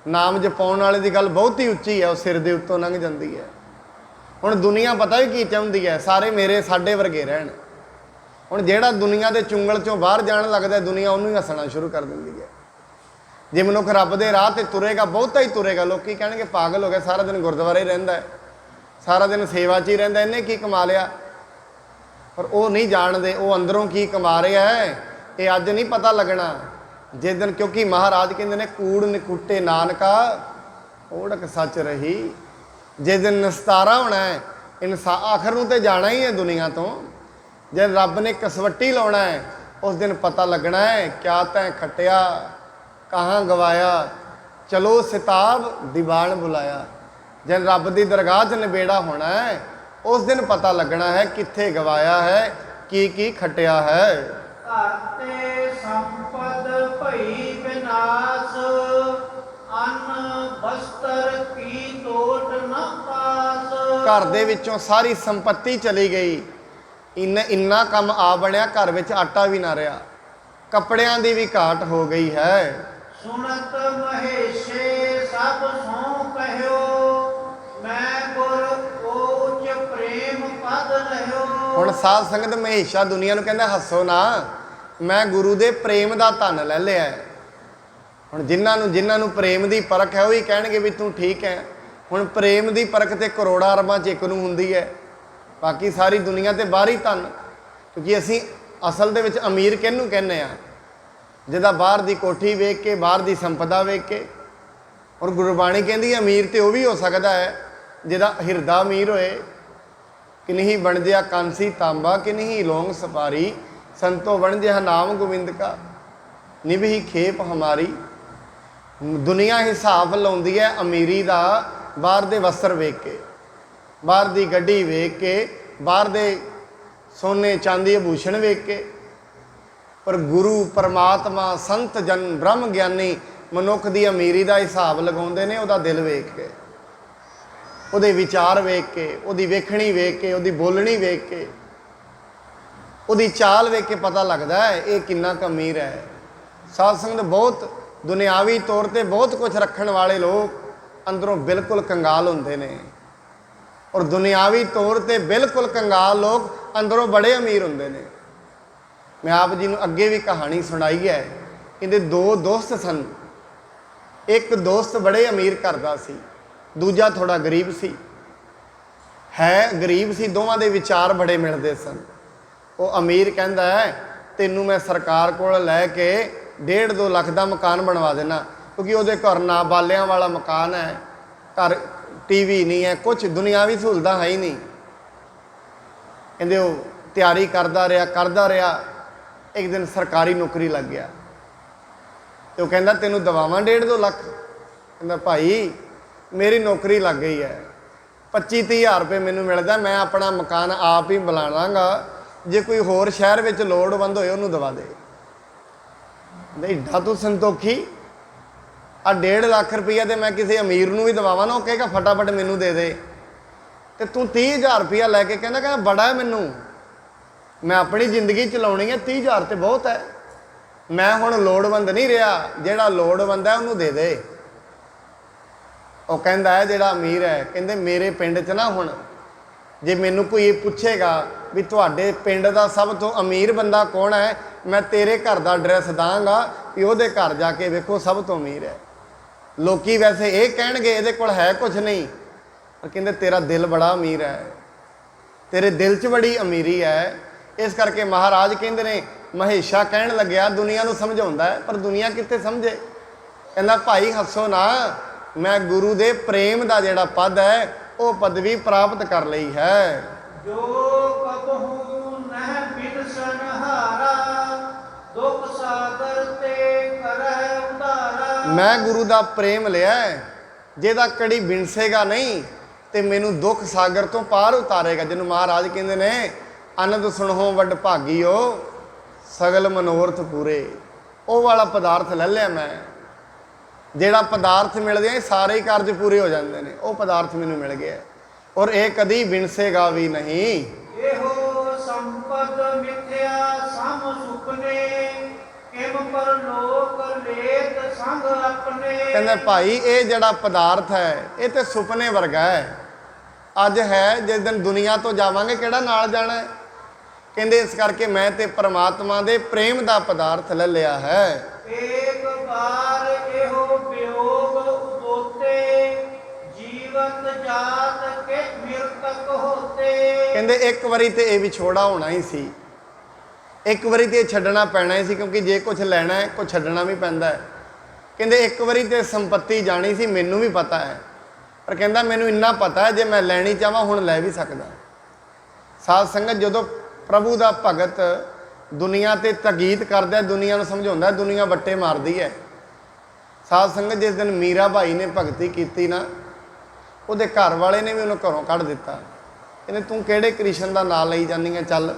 ਨਾਮ ਜਪਾਉਣ ਵਾਲੇ ਦੀ ਗੱਲ ਬਹੁਤੀ ਉੱਚੀ ਹੈ, ਉਹ ਸਿਰ ਦੇ ਉੱਤੋਂ ਲੰਘ ਜਾਂਦੀ ਹੈ। ਹੁਣ ਦੁਨੀਆ ਪਤਾ ਵੀ ਕੀ ਚਾਹੁੰਦੀ ਹੈ, ਸਾਰੇ ਮੇਰੇ ਸਾਡੇ ਵਰਗੇ ਰਹਿਣ। ਹੁਣ ਜਿਹੜਾ ਦੁਨੀਆ ਦੇ ਚੁੰਗਲ 'ਚੋਂ ਬਾਹਰ ਜਾਣ ਲੱਗਦਾ ਦੁਨੀਆ ਉਹਨੂੰ ਹੀ ਹੱਸਣਾ ਸ਼ੁਰੂ ਕਰ ਦਿੰਦੀ ਹੈ। ਜੇ ਮਨੁੱਖ ਰੱਬ ਦੇ ਰਾਹ ਤੇ ਤੁਰੇਗਾ, ਬਹੁਤਾ ਹੀ ਤੁਰੇਗਾ, ਲੋਕੀ ਕਹਿਣਗੇ ਪਾਗਲ ਹੋ ਗਿਆ, ਸਾਰਾ ਦਿਨ ਗੁਰਦੁਆਰੇ ਹੀ ਰਹਿੰਦਾ ਹੈ, ਸਾਰਾ ਦਿਨ ਸੇਵਾ 'ਚ ਹੀ ਰਹਿੰਦਾ, ਇਹਨੇ ਕੀ ਕਮਾ ਲਿਆ। ਪਰ ਉਹ ਨਹੀਂ ਜਾਣਦੇ ਉਹ ਅੰਦਰੋਂ ਕੀ ਕਮਾ ਰਿਹਾ ਹੈ, ਇਹ ਅੱਜ ਨਹੀਂ ਪਤਾ ਲੱਗਣਾ ਜਿਸ ਦਿਨ। ਕਿਉਂਕਿ ਮਹਾਰਾਜ ਕਹਿੰਦੇ ਨੇ ਕੂੜ ਨਿਕੁੱਟੇ ਨਾਨਕਾ ਓੜਕ ਸੱਚ ਰਹੀ। ਜਿਸ ਦਿਨ ਨਿਸਤਾਰਾ ਹੋਣਾ ਹੈ ਆਖਰ ਨੂੰ ਤੇ ਜਾਣਾ ਹੀ ਹੈ ਦੁਨੀਆ ਤੋਂ। ਜੇ ਰੱਬ ਨੇ ਕਸਵੱਟੀ ਲਾਉਣਾ ਹੈ ਉਸ ਦਿਨ ਪਤਾ ਲੱਗਣਾ ਹੈ ਕਿਆ ਤੈਂ ਖੱਟਿਆ ਕਹਾਂ ਗਵਾਇਆ, ਚਲੋ ਸਿਤਾਬ ਦੀਵਾਨ ਬੁਲਾਇਆ। ਜਦ ਰੱਬ ਦੀ ਦਰਗਾਹ 'ਚ ਨਿਬੇੜਾ ਹੋਣਾ ਹੈ ਉਸ ਦਿਨ ਪਤਾ ਲੱਗਣਾ ਹੈ ਕਿੱਥੇ ਗਵਾਇਆ ਹੈ, ਕੀ ਖੱਟਿਆ ਹੈ। ਘਰ ਤੇ ਸੰਪਦ ਭਈ ਵਿਨਾਸ਼ ਅੰਨ ਬਸਤਰ ਕੀ ਟੋਟ ਨ ਪਾਸ। ਘਰ ਦੇ ਵਿੱਚੋਂ ਸਾਰੀ ਸੰਪत्ति ਚਲੀ ਗਈ, ਇੰਨਾ ਕੰਮ ਆ ਬਣਿਆ ਘਰ ਵਿੱਚ ਆਟਾ ਵੀ ਨਾ ਰਿਹਾ, ਕੱਪੜਿਆਂ ਦੀ ਵੀ ਘਾਟ ਹੋ ਗਈ ਹੈ। ਸੁਣਤ ਮਹੇਸ਼ੇ ਸਭ ਸੋਂ ਕਹਿਓ ਮੈਂ ਗੁਰ ਓਚ ਪ੍ਰੇਮ ਪਦ ਰਹਿਓ। ਹੁਣ ਸਾਧ ਸੰਗਤ ਮਹੇਸ਼ਾ ਦੁਨੀਆ ਨੂੰ ਕਹਿੰਦਾ ਹੱਸੋ ਨਾ, ਮੈਂ ਗੁਰੂ ਦੇ ਪ੍ਰੇਮ ਦਾ ਧਨ ਲੈ ਲਿਆ। ਹੁਣ ਜਿਨ੍ਹਾਂ ਨੂੰ ਪ੍ਰੇਮ ਦੀ ਪਰਖ ਹੈ ਉਹ ਹੀ ਕਹਿਣਗੇ ਵੀ ਤੂੰ ਠੀਕ ਹੈ। ਹੁਣ ਪ੍ਰੇਮ ਦੀ ਪਰਖ ਤੇ ਕਰੋੜਾਂ ਅਰਬਾਂ 'ਚ ਇੱਕ ਨੂੰ ਹੁੰਦੀ ਹੈ, ਬਾਕੀ ਸਾਰੀ ਦੁਨੀਆ ਤੇ ਬਾਹਰੀ ਧਨ। ਕਿਉਂਕਿ ਅਸੀਂ ਅਸਲ ਦੇ ਵਿੱਚ ਅਮੀਰ ਕਿਹਨੂੰ ਕਹਿੰਦੇ ਆ, ਜਿਹਦਾ ਬਾਹਰ ਦੀ ਕੋਠੀ ਵੇਖ ਕੇ, ਬਾਹਰ ਦੀ ਸੰਪਦਾ ਵੇਖ ਕੇ। ਔਰ ਗੁਰਬਾਣੀ ਕਹਿੰਦੀ ਅਮੀਰ ਤੇ ਉਹ ਵੀ ਹੋ ਸਕਦਾ ਹੈ ਜਿਹਦਾ ਹਿਰਦਾ ਅਮੀਰ ਹੋਏ। ਕਿ ਨਹੀਂ ਬਣ ਜਿਆ ਕਾਂਸੀ ਤਾਂਬਾ, ਕਿ ਨਹੀਂ ਲੌਂਗ ਸਪਾਰੀ, ਸੰਤੋ ਬਣ ਜਿਆ ਨਾਮ ਗੋਬਿੰਦ ਕਾ, ਨਿਭੀ ਖੇਪ ਹਮਾਰੀ। ਦੁਨੀਆ ਹਿਸਾਬ ਲਾਉਂਦੀ ਹੈ ਅਮੀਰੀ ਦਾ ਬਾਹਰ ਦੇ ਵਸਤਰ ਵੇਖ ਕੇ, ਬਾਹਰ ਦੀ ਗੱਡੀ ਵੇਖ ਕੇ, ਬਾਹਰ ਦੇ ਸੋਨੇ ਚਾਂਦੀ ਆਭੂਸ਼ਣ ਵੇਖ ਕੇ। ਪਰ ਗੁਰੂ ਪਰਮਾਤਮਾ ਸੰਤ ਜਨ ਬ੍ਰਹਮ ਗਿਆਨੀ ਮਨੁੱਖ ਦੀ ਅਮੀਰੀ ਦਾ ਹਿਸਾਬ ਲਗਾਉਂਦੇ ਨੇ ਉਹਦਾ ਦਿਲ ਵੇਖ ਕੇ, ਉਹਦੇ ਵਿਚਾਰ ਵੇਖ ਕੇ, ਉਹਦੀ ਵੇਖਣੀ ਵੇਖ ਕੇ, ਉਹਦੀ ਬੋਲਣੀ ਵੇਖ ਕੇ, ਉਹਦੀ ਚਾਲ ਵੇਖ ਕੇ ਪਤਾ ਲੱਗਦਾ ਹੈ ਇਹ ਕਿੰਨਾ ਕੁ ਅਮੀਰ ਹੈ। ਸਾਧ ਸੰਗਤ ਬਹੁਤ ਦੁਨਿਆਵੀ ਤੌਰ ਤੇ ਬਹੁਤ ਕੁਝ ਰੱਖਣ ਵਾਲੇ ਲੋਕ ਅੰਦਰੋਂ ਬਿਲਕੁਲ ਕੰਗਾਲ ਹੁੰਦੇ ਨੇ, ਔਰ ਦੁਨਿਆਵੀ ਤੌਰ ਤੇ ਬਿਲਕੁਲ ਕੰਗਾਲ ਲੋਕ ਅੰਦਰੋਂ ਬੜੇ ਅਮੀਰ ਹੁੰਦੇ ਨੇ। ਮੈਂ ਆਪ ਜੀ ਨੂੰ ਅੱਗੇ ਵੀ ਕਹਾਣੀ ਸੁਣਾਈ ਹੈ। ਇਹਦੇ ਦੋ ਦੋਸਤ ਸਨ। ਇੱਕ ਦੋਸਤ ਬੜੇ ਅਮੀਰ ਘਰ ਦਾ ਸੀ, ਦੂਜਾ ਥੋੜਾ ਗਰੀਬ ਸੀ। ਹੈ ਗਰੀਬ ਸੀ, ਦੋਵਾਂ ਦੇ ਵਿਚਾਰ ਬੜੇ ਮਿਲਦੇ ਸਨ। ਉਹ ਅਮੀਰ ਕਹਿੰਦਾ ਹੈ ਤੈਨੂੰ ਮੈਂ ਸਰਕਾਰ ਕੋਲ ਲੈ ਕੇ 1.5-2 ਲੱਖ ਦਾ ਮਕਾਨ ਬਣਵਾ ਦੇਣਾ, ਕਿਉਂਕਿ ਉਹਦੇ ਘਰ ਨਾ ਬਾਲਿਆਂ ਵਾਲਾ ਮਕਾਨ ਹੈ, ਘਰ ਟੀਵੀ ਨਹੀਂ ਹੈ, ਕੁਛ ਦੁਨਿਆਵੀ ਸਹੂਲਤਾਂ ਹੈ ਹੀ ਨਹੀਂ। ਕਹਿੰਦੇ ਉਹ ਤਿਆਰੀ ਕਰਦਾ ਰਿਹਾ, ਇੱਕ ਦਿਨ ਸਰਕਾਰੀ ਨੌਕਰੀ ਲੱਗ ਗਿਆ। ਤੇ ਉਹ ਕਹਿੰਦਾ ਤੈਨੂੰ ਦਵਾਵਾਂ 1.5-2 ਲੱਖ? ਕਹਿੰਦਾ ਭਾਈ ਮੇਰੀ ਨੌਕਰੀ ਲੱਗ ਗਈ ਹੈ, 25-30 ਹਜ਼ਾਰ ਰੁਪਏ ਮੈਨੂੰ ਮਿਲਦਾ, ਮੈਂ ਆਪਣਾ ਮਕਾਨ ਆਪ ਹੀ ਬਣਾ ਲਾਂਗਾ, ਜੇ ਕੋਈ ਹੋਰ ਸ਼ਹਿਰ ਵਿੱਚ ਲੋੜਵੰਦ ਹੋਏ ਉਹਨੂੰ ਦਵਾ ਦੇ। ਨਹੀਂ ਏਡਾ ਤੂੰ ਸੰਤੋਖੀ, ਆ 1.5 ਲੱਖ ਰੁਪਈਆ ਤੇ ਮੈਂ ਕਿਸੇ ਅਮੀਰ ਨੂੰ ਵੀ ਦਵਾਵਾਂ ਨਾ, ਉਹ ਕਹੇਗਾ ਫਟਾਫਟ ਮੈਨੂੰ ਦੇ ਦੇ, ਤੇ ਤੂੰ 30,000 ਰੁਪਈਆ ਲੈ ਕੇ ਕਹਿੰਦਾ ਬੜਾ ਹੈ ਮੈਨੂੰ, ਮੈਂ ਆਪਣੀ ਜ਼ਿੰਦਗੀ ਚਲਾਉਣੀ ਹੈ, 30,000 ਤੇ ਬਹੁਤ ਹੈ, ਮੈਂ ਹੁਣ ਲੋੜਵੰਦ ਨਹੀਂ ਰਿਹਾ, ਜਿਹੜਾ ਲੋੜਵੰਦ ਹੈ ਉਹਨੂੰ ਦੇ ਦੇ। ਉਹ ਕਹਿੰਦਾ ਹੈ ਜਿਹੜਾ ਅਮੀਰ ਹੈ, ਕਹਿੰਦੇ ਮੇਰੇ ਪਿੰਡ 'ਚ ਨਾ ਹੁਣ ਜੇ ਮੈਨੂੰ ਕੋਈ ਇਹ ਪੁੱਛੇਗਾ ਵੀ ਤੁਹਾਡੇ ਪਿੰਡ ਦਾ ਸਭ ਤੋਂ ਅਮੀਰ ਬੰਦਾ ਕੌਣ ਹੈ, ਮੈਂ ਤੇਰੇ ਘਰ ਦਾ ਐਡਰੈਸ ਦਾਂਗਾ ਵੀ ਉਹਦੇ ਘਰ ਜਾ ਕੇ ਵੇਖੋ ਸਭ ਤੋਂ ਅਮੀਰ ਹੈ। ਲੋਕੀ ਵੈਸੇ ਇਹ ਕਹਿਣਗੇ ਇਹਦੇ ਕੋਲ ਹੈ ਕੁਛ ਨਹੀਂ, ਪਰ ਕਹਿੰਦੇ ਤੇਰਾ ਦਿਲ ਬੜਾ ਅਮੀਰ ਹੈ, ਤੇਰੇ ਦਿਲ 'ਚ ਬੜੀ ਅਮੀਰੀ ਹੈ। ਇਸ ਕਰਕੇ ਮਹਾਰਾਜ ਕਹਿੰਦੇ ਨੇ, ਮਹੇਸ਼ਾ ਕਹਿਣ ਲੱਗਿਆ ਦੁਨੀਆ ਨੂੰ ਸਮਝਾਉਂਦਾ ਹੈ, ਪਰ ਦੁਨੀਆ ਕਿੱਥੇ ਸਮਝੇ। ਕਹਿੰਦਾ ਭਾਈ ਹੱਸੋ ਨਾ, ਮੈਂ ਗੁਰੂ ਦੇ ਪ੍ਰੇਮ ਦਾ ਜਿਹੜਾ ਪਦ ਹੈ ਉਹ ਪਦਵੀ ਪ੍ਰਾਪਤ ਕਰ ਲਈ ਹੈ। ਜੋ ਕਬਹੂ ਨਹਿ ਬਿਨਸਨ ਹਾਰਾ, ਦੁਖ ਸਾਗਰ ਤੇ ਕਰਹਿ ਉਧਾਰਾ। ਮੈਂ ਗੁਰੂ ਦਾ ਪ੍ਰੇਮ ਲਿਆ, ਜਿਹਦਾ ਕੜੀ ਬਿਨਸੇਗਾ ਨਹੀਂ ਤੇ ਮੈਨੂੰ ਦੁੱਖ ਸਾਗਰ ਤੋਂ ਪਾਰ ਉਤਾਰੇਗਾ। ਜਿਹਨੂੰ ਮਹਾਰਾਜ ਕਹਿੰਦੇ ਨੇ ਅਨੰਦ ਸੁਣੋ ਵੱਡ ਭਾਗੀਓ, ਸਗਲ ਮਨੋਰਥ ਪੂਰੇ, ਉਹ ਵਾਲਾ ਪਦਾਰਥ ਲੈ ਲਿਆ ਮੈਂ। ਜਿਹੜਾ ਪਦਾਰਥ ਮਿਲਦੇ ਆ ਸਾਰੇ ਹੀ ਕਾਰਜ ਪੂਰੇ ਹੋ ਜਾਂਦੇ ਨੇ, ਉਹ ਪਦਾਰਥ ਮੈਨੂੰ ਮਿਲ ਗਿਆ, ਔਰ ਇਹ ਕਦੀ ਬਿਨਸੇਗਾ ਵੀ ਨਹੀਂ। ਇਹੋ ਸੰਪਦ ਮਿਥਿਆ ਸਮ ਸੁਪਨੇ, ਕਿਮ ਪਰ ਲੋਕ ਲੇਤ ਸੰਗ ਆਪਣੇ। ਕਹਿੰਦੇ ਭਾਈ ਇਹ ਜਿਹੜਾ ਪਦਾਰਥ ਹੈ ਇਹ ਤੇ ਸੁਪਨੇ ਵਰਗਾ ਹੈ, ਅੱਜ ਹੈ ਜਿਸ ਦਿਨ ਦੁਨੀਆ ਤੋਂ ਜਾਵਾਂਗੇ ਕਿਹੜਾ ਨਾਲ ਜਾਣਾ ਹੈ। ਕਹਿੰਦੇ ਇਸ ਕਰਕੇ ਮੈਂ ਤੇ ਪਰਮਾਤਮਾ ਦੇ ਪ੍ਰੇਮ ਦਾ ਪਦਾਰਥ ਲੈ ਲਿਆ ਹੈ। ਏਕ ਬਾਰ ਇਹੋ ਵਿਯੋਗ ਉਦੋਤੇ, ਜੀਵਤ ਜਾਤ ਕੇ ਮਿਰਤਕ ਹੋਤੇ। ਕਹਿੰਦੇ ਇੱਕ ਵਾਰੀ ਤੇ ਇਹ ਵਿਛੋੜਾ ਹੋਣਾ ਹੀ ਸੀ, ਇੱਕ ਵਾਰੀ ਤੇ ਛੱਡਣਾ ਪੈਣਾ ਹੀ ਸੀ, ਕਿਉਂਕਿ ਜੇ ਕੁਝ ਲੈਣਾ ਹੈ ਕੁਝ ਛੱਡਣਾ ਵੀ ਪੈਂਦਾ ਹੈ। ਕਹਿੰਦੇ ਇੱਕ ਵਾਰੀ ਤੇ ਸੰਪत्ति ਜਾਣੀ ਸੀ, ਮੈਨੂੰ ਵੀ ਪਤਾ ਹੈ, ਪਰ ਕਹਿੰਦਾ ਮੈਨੂੰ ਇੰਨਾ ਪਤਾ ਹੈ ਜੇ ਮੈਂ ਲੈਣੀ ਚਾਹਾਂ ਹੁਣ ਲੈ ਵੀ ਸਕਦਾ। ਸਾਧ ਸੰਗਤ ਜਦੋਂ ਪ੍ਰਭੂ ਦਾ ਭਗਤ ਦੁਨੀਆ ਤੇ ਤਗੀਤ ਕਰਦਾ, ਦੁਨੀਆ ਨੂੰ ਸਮਝਾਉਂਦਾ, ਦੁਨੀਆ ਵੱਟੇ ਮਾਰਦੀ ਹੈ। ਸਾਧ ਸੰਗਤ ਜਿਸ ਦਿਨ ਮੀਰਾ ਬਾਈ ਨੇ ਭਗਤੀ ਕੀਤੀ ਨਾ, ਉਹਦੇ ਘਰ ਵਾਲੇ ਨੇ ਵੀ ਉਹਨੂੰ ਘਰੋਂ ਕੱਢ ਦਿੱਤਾ। ਕਹਿੰਦੇ ਤੂੰ ਕਿਹੜੇ ਕ੍ਰਿਸ਼ਨ ਦਾ ਨਾਂ ਲਈ ਜਾਂਦੀ ਹੈ, ਚੱਲ।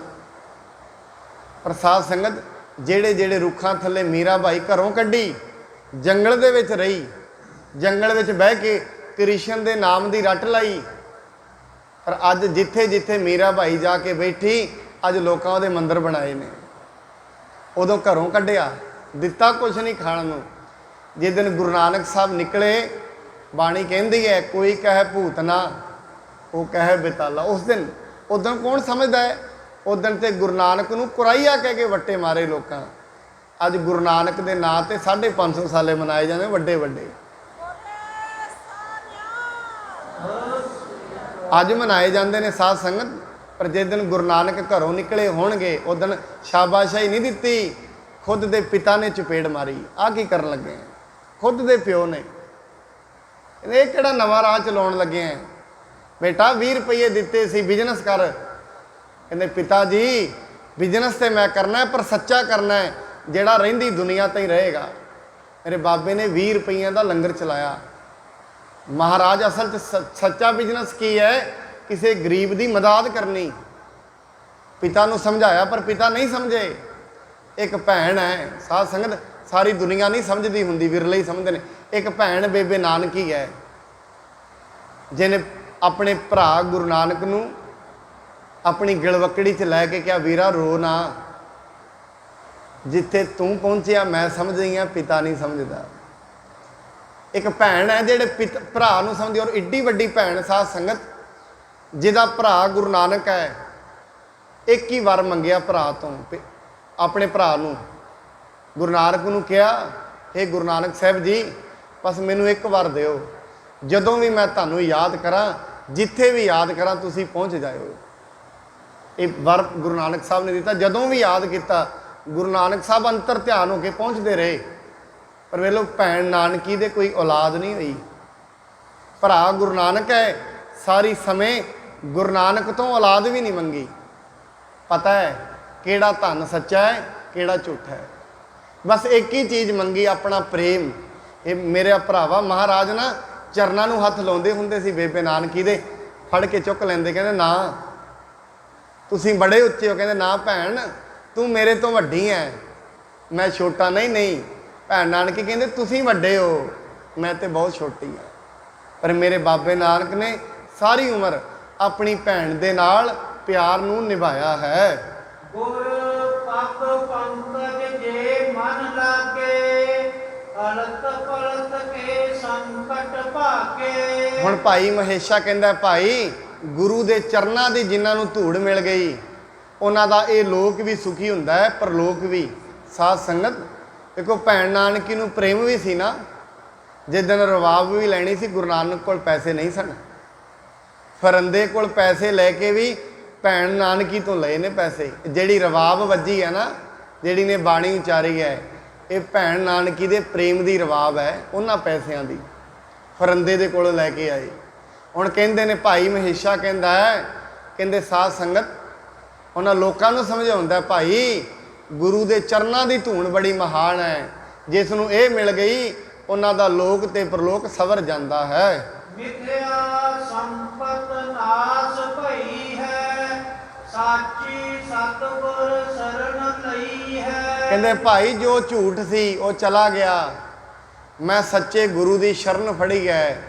ਪਰ ਸਾਧ ਸੰਗਤ ਜਿਹੜੇ ਜਿਹੜੇ ਰੁੱਖਾਂ ਥੱਲੇ ਮੀਰਾ ਬਾਈ ਘਰੋਂ ਕੱਢੀ, ਜੰਗਲ ਦੇ ਵਿੱਚ ਰਹੀ, ਜੰਗਲ ਵਿੱਚ ਬਹਿ ਕੇ ਕ੍ਰਿਸ਼ਨ ਦੇ ਨਾਮ ਦੀ ਰੱਟ ਲਾਈ। ਪਰ ਅੱਜ ਜਿੱਥੇ ਜਿੱਥੇ ਮੀਰਾ ਬਾਈ ਜਾ ਕੇ ਬੈਠੀ, ਅੱਜ ਲੋਕਾਂ ਉਹਦੇ ਮੰਦਿਰ ਬਣਾਏ ਨੇ। ਉਦੋਂ ਘਰੋਂ ਕੱਢਿਆ, ਦਿੱਤਾ ਕੁਛ ਨਹੀਂ ਖਾਣ ਨੂੰ। ਜਿਸ ਦਿਨ ਗੁਰੂ ਨਾਨਕ ਸਾਹਿਬ ਨਿਕਲੇ, ਬਾਣੀ ਕਹਿੰਦੀ ਹੈ ਕੋਈ ਕਹੇ ਭੂਤਨਾ, ਉਹ ਕਹੇ ਬਿਤਾਲਾ। ਉਸ ਦਿਨ ਉਦੋਂ ਕੌਣ ਸਮਝਦਾ ਹੈ? ਉਦੋਂ ਤੇ ਗੁਰੂ ਨਾਨਕ ਨੂੰ ਕੁਰਾਈਆ ਕਹਿ ਕੇ ਵੱਟੇ ਮਾਰੇ ਲੋਕਾਂ। ਅੱਜ ਗੁਰੂ ਨਾਨਕ ਦੇ ਨਾਂ ਤੇ 550 ਸਾਲੇ ਮਨਾਏ ਜਾਂਦੇ ਵੱਡੇ ਵੱਡੇ, ਅੱਜ ਮਨਾਏ ਜਾਂਦੇ ਨੇ ਸਾਧ ਸੰਗਤ। ਪਰ ਜਿਸ ਦਿਨ ਗੁਰੂ ਨਾਨਕ ਘਰੋਂ ਨਿਕਲੇ ਹੋਣਗੇ, ਉਸ ਦਿਨ ਸ਼ਾਬਾਸ਼ਾਈ ਨਹੀਂ ਦਿੱਤੀ, ਖੁਦ ਦੇ ਪਿਤਾ ਨੇ ਚਪੇੜ ਮਾਰੀ। ਆਹ ਕੀ ਕਰਨ ਲੱਗੇ? ਖੁਦ ਦੇ ਪਿਓ ਨੇ। ਇਹ ਕਿਹੜਾ ਨਵਾਂ ਰਾਹ ਚਲਾਉਣ ਲੱਗੇ ਆ? ਬੇਟਾ 20 ਰੁਪਏ ਦਿੱਤੇ ਸੀ, ਬਿਜ਼ਨਸ ਕਰ। ਕਹਿੰਦੇ ਪਿਤਾ ਜੀ ਬਿਜ਼ਨਸ ਤੇ ਮੈਂ ਕਰਨਾ ਹੈ, ਪਰ ਸੱਚਾ ਕਰਨਾ ਹੈ, ਜਿਹੜਾ ਰਹਿੰਦੀ ਦੁਨੀਆ ਤੇ ਹੀ ਰਹੇਗਾ। ਮੇਰੇ ਬਾਬੇ ਨੇ 20 ਰੁਪਈਆਂ ਦਾ ਲੰਗਰ ਚਲਾਇਆ। ਮਹਾਰਾਜ ਅਸਲ 'ਚ ਸੱਚਾ ਬਿਜ਼ਨਸ ਕੀ ਹੈ? ਕਿਸੇ ਗਰੀਬ ਦੀ ਮਦਦ ਕਰਨੀ। ਪਿਤਾ ਨੂੰ ਸਮਝਾਇਆ ਪਰ ਪਿਤਾ ਨਹੀਂ ਸਮਝੇ। ਇੱਕ ਭੈਣ ਹੈ, ਸਾਧ ਸੰਗਤ ਸਾਰੀ ਦੁਨੀਆ ਨਹੀਂ ਸਮਝਦੀ ਹੁੰਦੀ, ਵਿਰਲੇ ਹੀ ਸਮਝਦੇ ਨੇ। ਇੱਕ ਭੈਣ ਬੇਬੇ ਨਾਨਕੀ ਹੈ, ਜਿਹਨੇ ਆਪਣੇ ਭਰਾ ਗੁਰੂ ਨਾਨਕ ਨੂੰ ਆਪਣੀ ਗਿਲਵੱਕੜੀ 'ਚ ਲੈ ਕੇ ਕਿਹਾ, ਵੀਰਾ ਰੋ ਨਾ, ਜਿੱਥੇ ਤੂੰ ਪਹੁੰਚਿਆ ਮੈਂ ਸਮਝ ਗਈ ਹਾਂ, ਪਿਤਾ ਨਹੀਂ ਸਮਝਦਾ। ਇੱਕ ਭੈਣ ਹੈ ਜਿਹੜੇ ਭਰਾ ਨੂੰ ਸਮਝਦੀ, ਔਰ ਏਡੀ ਵੱਡੀ ਭੈਣ ਸਾਧ ਸੰਗਤ, ਜਿਹਦਾ ਭਰਾ ਗੁਰੂ ਨਾਨਕ ਹੈ। ਇੱਕ ਹੀ ਵਾਰ ਮੰਗਿਆ ਭਰਾ ਤੋਂ, ਆਪਣੇ ਭਰਾ ਨੂੰ, ਗੁਰੂ ਨਾਨਕ ਨੂੰ ਕਿਹਾ, ਇਹ ਗੁਰੂ ਨਾਨਕ ਸਾਹਿਬ ਜੀ ਬਸ ਮੈਨੂੰ ਇੱਕ ਵਾਰ ਦਿਓ, ਜਦੋਂ ਵੀ ਮੈਂ ਤੁਹਾਨੂੰ ਯਾਦ ਕਰਾਂ ਜਿੱਥੇ ਵੀ ਯਾਦ ਕਰਾਂ ਤੁਸੀਂ ਪਹੁੰਚ ਜਾਇਓ। ਇਹ ਵਰ ਗੁਰੂ ਨਾਨਕ ਸਾਹਿਬ ਨੇ ਦਿੱਤਾ। ਜਦੋਂ ਵੀ ਯਾਦ ਕੀਤਾ ਗੁਰੂ ਨਾਨਕ ਸਾਹਿਬ ਅੰਤਰ ਧਿਆਨ ਹੋ ਕੇ ਪਹੁੰਚਦੇ ਰਹੇ। ਪਰ ਵੇਲੋ ਭੈਣ ਨਾਨਕੀ ਦੇ ਕੋਈ ਔਲਾਦ ਨਹੀਂ ਹੋਈ। ਭਰਾ ਗੁਰੂ ਨਾਨਕ ਹੈ, ਸਾਰੀ ਸਮੇਂ ਗੁਰੂ ਨਾਨਕ ਤੋਂ ਔਲਾਦ ਵੀ ਨਹੀਂ ਮੰਗੀ। ਪਤਾ ਹੈ ਕਿਹੜਾ ਧਨ ਸੱਚਾ ਹੈ, ਕਿਹੜਾ ਝੂਠਾ ਹੈ। ਬਸ ਇੱਕ ਹੀ ਚੀਜ਼ ਮੰਗੀ, ਆਪਣਾ ਪ੍ਰੇਮ। ਇਹ ਮੇਰੇ ਭਰਾਵਾ ਮਹਾਰਾਜ ਨਾ ਚਰਨਾਂ ਨੂੰ ਹੱਥ ਲਾਉਂਦੇ ਹੁੰਦੇ ਸੀ ਬੇਬੇ ਨਾਨਕੀ ਦੇ, ਫੜ ਕੇ ਚੁੱਕ ਲੈਂਦੇ, ਕਹਿੰਦੇ ਨਾ ਤੁਸੀਂ ਬੜੇ ਉੱਚੇ ਹੋ। ਕਹਿੰਦੇ ਨਾ ਭੈਣ ਤੂੰ ਮੇਰੇ ਤੋਂ ਵੱਡੀ ਹੈ, ਮੈਂ ਛੋਟਾ। ਨਹੀਂ ਨਹੀਂ ਭੈਣ ਨਾਨਕੀ ਕਹਿੰਦੇ ਤੁਸੀਂ ਵੱਡੇ ਹੋ, ਮੈਂ ਤੇ ਬਹੁਤ ਛੋਟੀ ਹਾਂ। ਪਰ ਮੇਰੇ ਬਾਬੇ ਨਾਨਕ ਨੇ ਸਾਰੀ ਉਮਰ ਆਪਣੀ ਭੈਣ ਦੇ ਨਾਲ ਪਿਆਰ ਨੂੰ ਨਿਭਾਇਆ ਹੈ। ਗੁਰ ਪਗ ਪੰਕਜ ਜੇ ਮਨ ਲਾਗੇ, ਅਲਤ ਪਲਤ ਕੇ ਸੰਕਟ ਭਾਗੇ। ਹੁਣ ਭਾਈ ਮਹੇਸ਼ਾ ਕਹਿੰਦਾ ਭਾਈ ਗੁਰੂ ਦੇ ਚਰਨਾਂ ਦੀ ਜਿਨ੍ਹਾਂ ਨੂੰ ਧੂੜ ਮਿਲ ਗਈ ਉਹਨਾਂ ਦਾ ਇਹ ਲੋਕ ਵੀ ਸੁਖੀ ਹੁੰਦਾ ਹੈ, ਪਰਲੋਕ ਵੀ। ਸਾਧ ਸੰਗਤ ਦੇਖੋ ਭੈਣ ਨਾਨਕੀ ਨੂੰ ਪ੍ਰੇਮ ਵੀ ਸੀ ਨਾ। ਜਿਸ ਦਿਨ ਰਵਾਬ ਵੀ ਲੈਣੀ ਸੀ, ਗੁਰੂ ਨਾਨਕ ਕੋਲ ਪੈਸੇ ਨਹੀਂ ਸਨ। ਫਰੰਦੇ ਕੋਲ ਪੈਸੇ ਲੈ ਕੇ ਵੀ ਭੈਣ ਨਾਨਕੀ ਤੋਂ ਲਏ ਨੇ ਪੈਸੇ। ਜਿਹੜੀ ਰਵਾਬ ਵੱਜੀ ਹੈ ਨਾ, ਜਿਹੜੀ ਨੇ ਬਾਣੀ ਉਚਾਰੀ ਹੈ, ਇਹ ਭੈਣ ਨਾਨਕੀ ਦੇ ਪ੍ਰੇਮ ਦੀ ਰਵਾਬ ਹੈ। ਉਹਨਾਂ ਪੈਸਿਆਂ ਦੀ ਫਰੰਦੇ ਦੇ ਕੋਲ ਲੈ ਕੇ ਆਏ। ਹੁਣ ਕਹਿੰਦੇ ਨੇ ਭਾਈ ਮਹੇਸ਼ਾ ਕਹਿੰਦਾ ਹੈ, ਕਹਿੰਦੇ ਸਾਧ ਸੰਗਤ ਉਹਨਾਂ ਲੋਕਾਂ ਨੂੰ ਸਮਝਾਉਂਦਾ, ਭਾਈ ਗੁਰੂ ਦੇ ਚਰਨਾਂ ਦੀ ਧੂਣ ਬੜੀ ਮਹਾਨ ਹੈ। ਜਿਸ ਨੂੰ ਇਹ ਮਿਲ ਗਈ ਉਹਨਾਂ ਦਾ ਲੋਕ ਤੇ ਪਰਲੋਕ ਸਵਰ ਜਾਂਦਾ ਹੈ। ਮਿਥਿਆ ਸੰਪਤ ਨਾਸ ਭਈ ਹੈ, ਸਾਚੀ ਸਤਿਗੁਰ ਸਰਣ ਲਈ ਹੈ। ਕਹਿੰਦੇ ਭਾਈ ਜੋ ਝੂਠ ਸੀ ਉਹ ਚਲਾ ਗਿਆ, ਮੈਂ ਸੱਚੇ ਗੁਰੂ ਦੀ ਸ਼ਰਨ ਫੜੀ ਹੈ।